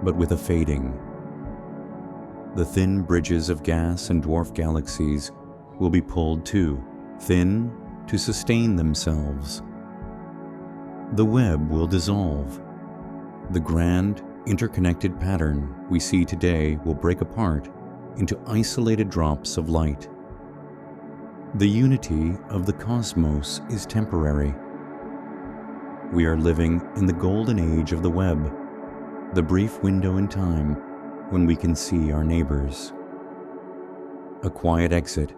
but with a fading. The thin bridges of gas and dwarf galaxies will be pulled too, thin to sustain themselves. The web will dissolve. The grand, interconnected pattern we see today will break apart into isolated drops of light. The unity of the cosmos is temporary. We are living in the golden age of the web, the brief window in time when we can see our neighbors. A quiet exit.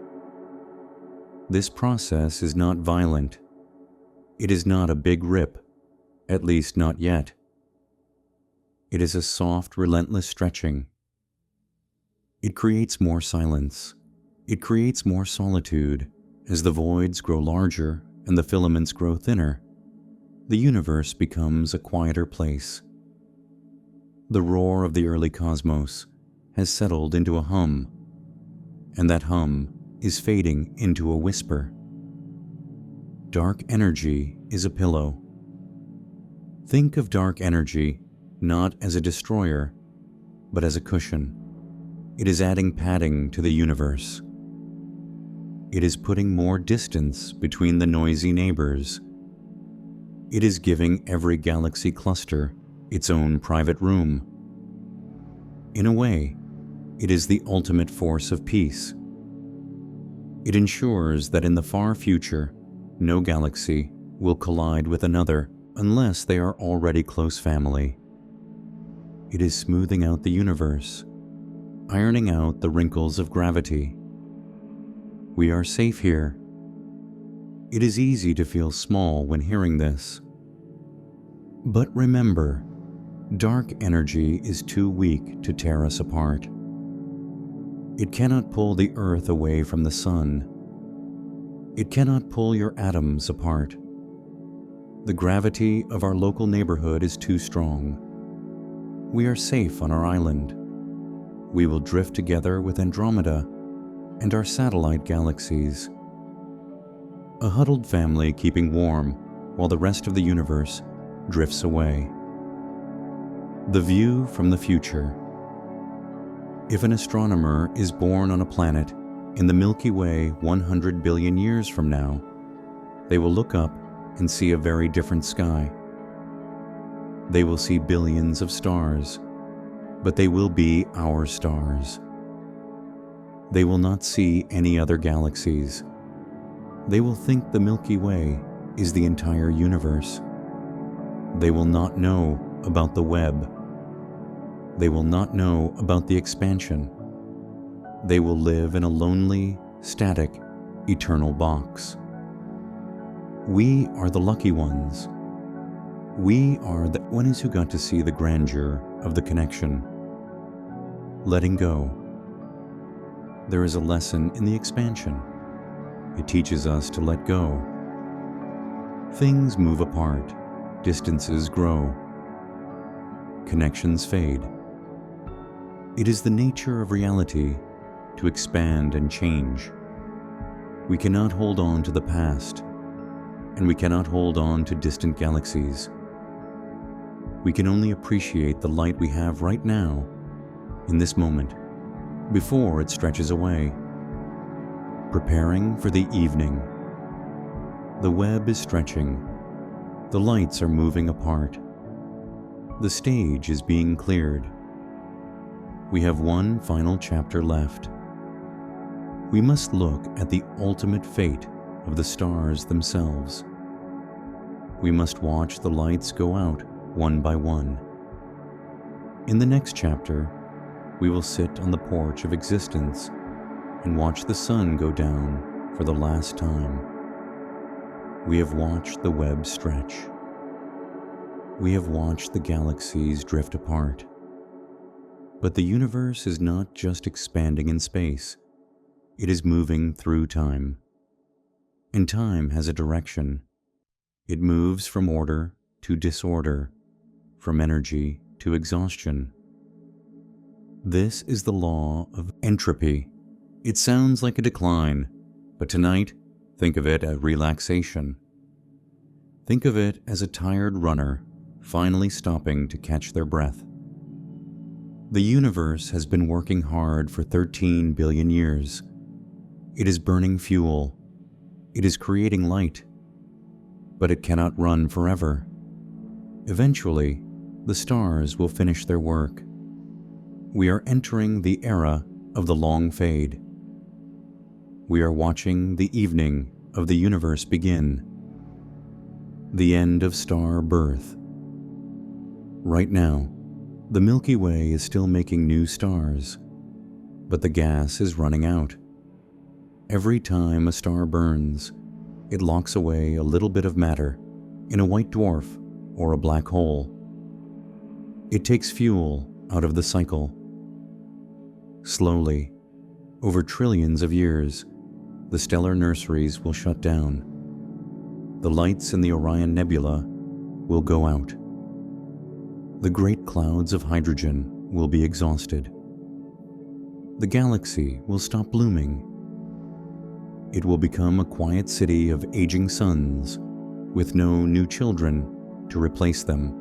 This process is not violent. It is not a big rip, at least not yet. It is a soft, relentless stretching. It creates more silence. It creates more solitude as the voids grow larger and the filaments grow thinner. The universe becomes a quieter place. The roar of the early cosmos has settled into a hum, and that hum is fading into a whisper. Dark energy is a pillow. Think of dark energy not as a destroyer, but as a cushion. It is adding padding to the universe. It is putting more distance between the noisy neighbors. It is giving every galaxy cluster its own private room. In a way, it is the ultimate force of peace. It ensures that in the far future, no galaxy will collide with another unless they are already close family. It is smoothing out the universe, ironing out the wrinkles of gravity. We are safe here. It is easy to feel small when hearing this. But remember, dark energy is too weak to tear us apart. It cannot pull the earth away from the sun. It cannot pull your atoms apart. The gravity of our local neighborhood is too strong. We are safe on our island. We will drift together with Andromeda, and our satellite galaxies. A huddled family keeping warm while the rest of the universe drifts away. The view from the future. If an astronomer is born on a planet in the Milky Way 100 billion years from now, they will look up and see a very different sky. They will see billions of stars, but they will be our stars. They will not see any other galaxies. They will think the Milky Way is the entire universe. They will not know about the web. They will not know about the expansion. They will live in a lonely, static, eternal box. We are the lucky ones. We are the ones who got to see the grandeur of the connection. Letting go. There is a lesson in the expansion. It teaches us to let go. Things move apart. Distances grow. Connections fade. It is the nature of reality to expand and change. We cannot hold on to the past, and we cannot hold on to distant galaxies. We can only appreciate the light we have right now, in this moment, before it stretches away. Preparing for the evening. The web is stretching. The lights are moving apart. The stage is being cleared. We have one final chapter left. We must look at the ultimate fate of the stars themselves. We must watch the lights go out one by one. In the next chapter, we will sit on the porch of existence and watch the sun go down for the last time. We have watched the web stretch. We have watched the galaxies drift apart. But the universe is not just expanding in space. It is moving through time. And time has a direction. It moves from order to disorder, from energy to exhaustion. This is the law of entropy. It sounds like a decline, but tonight, think of it as relaxation. Think of it as a tired runner finally stopping to catch their breath. The universe has been working hard for 13 billion years. It is burning fuel. It is creating light. But it cannot run forever. Eventually, the stars will finish their work. We are entering the era of the long fade. We are watching the evening of the universe begin. The end of star birth. Right now, the Milky Way is still making new stars, but the gas is running out. Every time a star burns, it locks away a little bit of matter in a white dwarf or a black hole. It takes fuel out of the cycle. Slowly, over trillions of years, the stellar nurseries will shut down. The lights in the Orion Nebula will go out. The great clouds of hydrogen will be exhausted. The galaxy will stop blooming. It will become a quiet city of aging suns with no new children to replace them.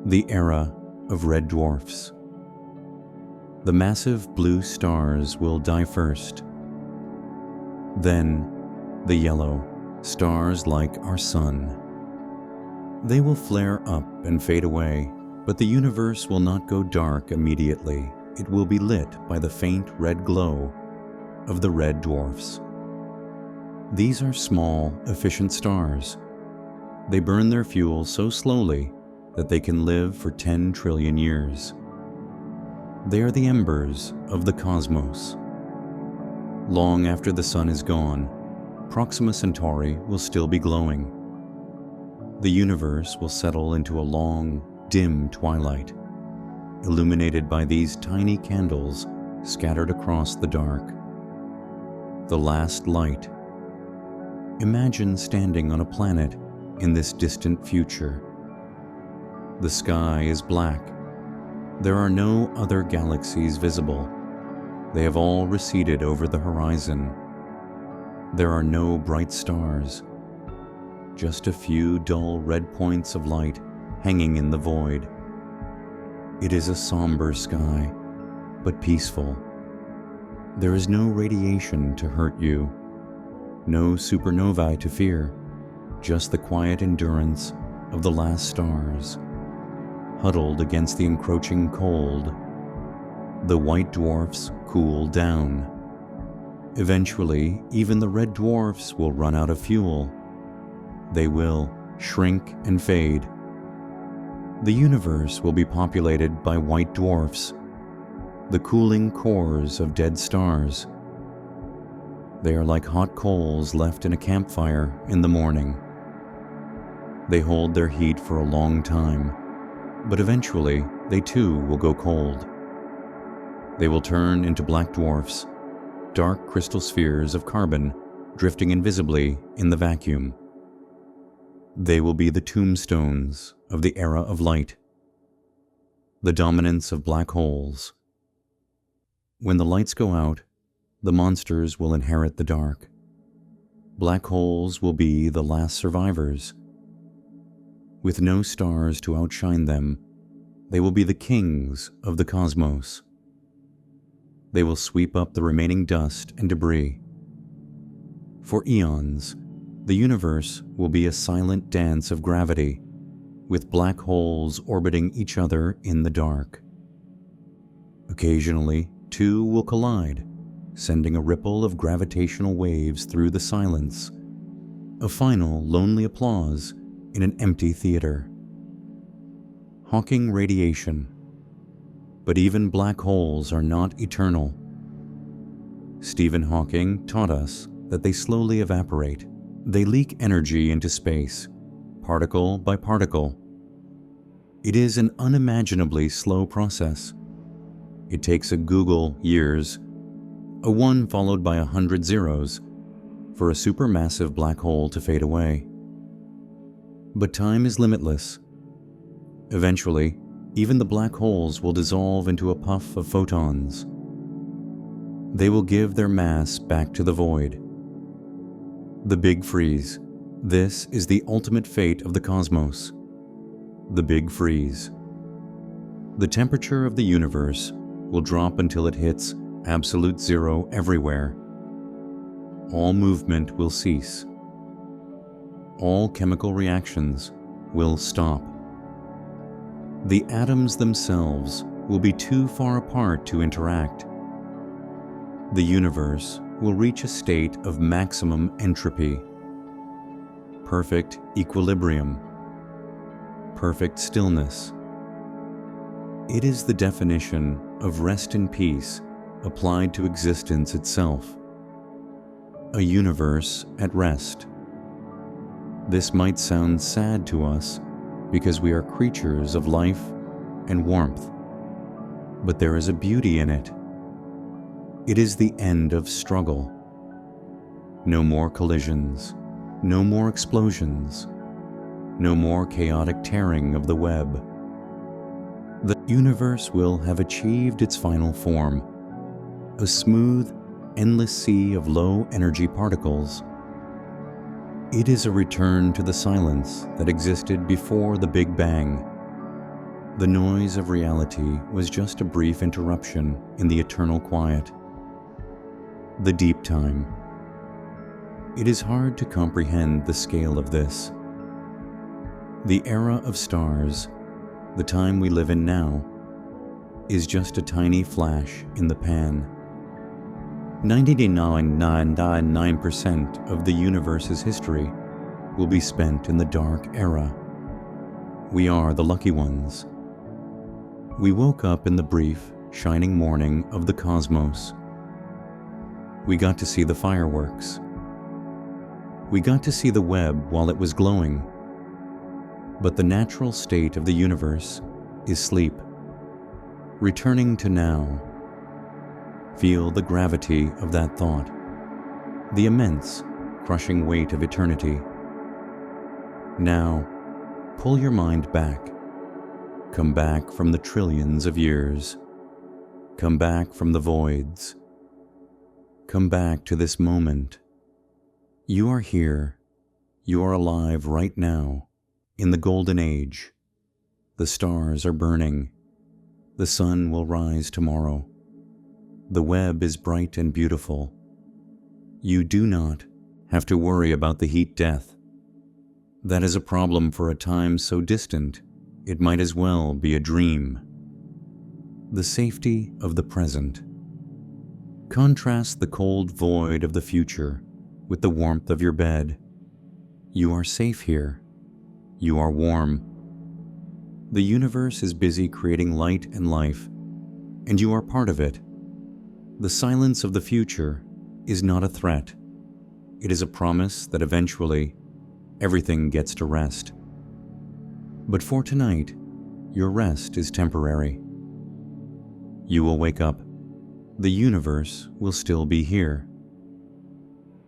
The era of red dwarfs. The massive blue stars will die first. Then the yellow stars like our sun. They will flare up and fade away, but the universe will not go dark immediately. It will be lit by the faint red glow of the red dwarfs. These are small, efficient stars. They burn their fuel so slowly that they can live for 10 trillion years. They are the embers of the cosmos. Long after the sun is gone, Proxima Centauri will still be glowing. The universe will settle into a long, dim twilight, illuminated by these tiny candles scattered across the dark. The last light. Imagine standing on a planet in this distant future. The sky is black. There are no other galaxies visible. They have all receded over the horizon. There are no bright stars, just a few dull red points of light hanging in the void. It is a somber sky, but peaceful. There is no radiation to hurt you, no supernovae to fear, just the quiet endurance of the last stars, huddled against the encroaching cold. The white dwarfs cool down. Eventually, even the red dwarfs will run out of fuel. They will shrink and fade. The universe will be populated by white dwarfs, the cooling cores of dead stars. They are like hot coals left in a campfire in the morning. They hold their heat for a long time, but eventually they too will go cold. They will turn into black dwarfs, dark crystal spheres of carbon drifting invisibly in the vacuum. They will be the tombstones of the era of light, the dominance of black holes. When the lights go out, the monsters will inherit the dark. Black holes will be the last survivors. With no stars to outshine them, they will be the kings of the cosmos. They will sweep up the remaining dust and debris. For eons, the universe will be a silent dance of gravity, with black holes orbiting each other in the dark. Occasionally, two will collide, sending a ripple of gravitational waves through the silence, a final lonely applause in an empty theater. Hawking radiation. But even black holes are not eternal. Stephen Hawking taught us that they slowly evaporate. They leak energy into space, particle by particle. It is an unimaginably slow process. It takes a Google years, a 1 followed by 100 zeros, for a supermassive black hole to fade away. But time is limitless. Eventually, even the black holes will dissolve into a puff of photons. They will give their mass back to the void. The Big Freeze. This is the ultimate fate of the cosmos. The Big Freeze. The temperature of the universe will drop until it hits absolute zero everywhere. All movement will cease. All chemical reactions will stop. The atoms themselves will be too far apart to interact. The universe will reach a state of maximum entropy, perfect equilibrium, perfect stillness. It is the definition of rest in peace applied to existence itself. A universe at rest. This might sound sad to us because we are creatures of life and warmth, but there is a beauty in it. It is the end of struggle. No more collisions, no more explosions, no more chaotic tearing of the web. The universe will have achieved its final form, a smooth, endless sea of low-energy particles. It is a return to the silence that existed before the Big Bang. The noise of reality was just a brief interruption in the eternal quiet. The deep time. It is hard to comprehend the scale of this. The era of stars, the time we live in now, is just a tiny flash in the pan. 99.999% of the universe's history will be spent in the dark era. We are the lucky ones. We woke up in the brief, shining morning of the cosmos. We got to see the fireworks. We got to see the web while it was glowing. But the natural state of the universe is sleep. Returning to now. Feel the gravity of that thought, the immense, crushing weight of eternity. Now, pull your mind back. Come back from the trillions of years. Come back from the voids. Come back to this moment. You are here. You are alive right now, in the golden age. The stars are burning. The sun will rise tomorrow. The web is bright and beautiful. You do not have to worry about the heat death. That is a problem for a time so distant, it might as well be a dream. The safety of the present. Contrast the cold void of the future with the warmth of your bed. You are safe here. You are warm. The universe is busy creating light and life, and you are part of it. The silence of the future is not a threat. It is a promise that eventually everything gets to rest. But for tonight, your rest is temporary. You will wake up. The universe will still be here.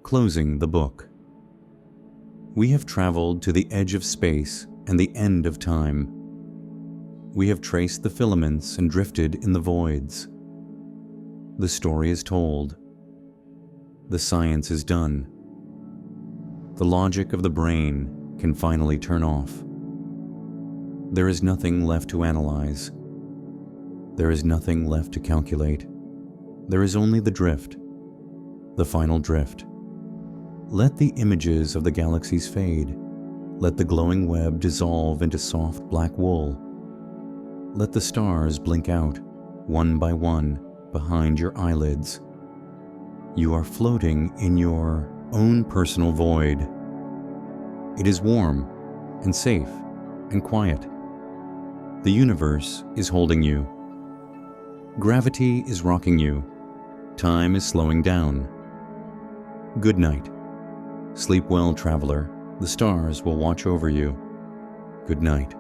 Closing the book. We have traveled to the edge of space and the end of time. We have traced the filaments and drifted in the voids. The story is told. The science is done. The logic of the brain can finally turn off. There is nothing left to analyze. There is nothing left to calculate. There is only the drift, the final drift. Let the images of the galaxies fade. Let the glowing web dissolve into soft black wool. Let the stars blink out, one by one, behind your eyelids. You are floating in your own personal void. It is warm and safe and quiet. The universe is holding you. Gravity is rocking you. Time is slowing down. Good night. Sleep well, traveler. The stars will watch over you. Good night.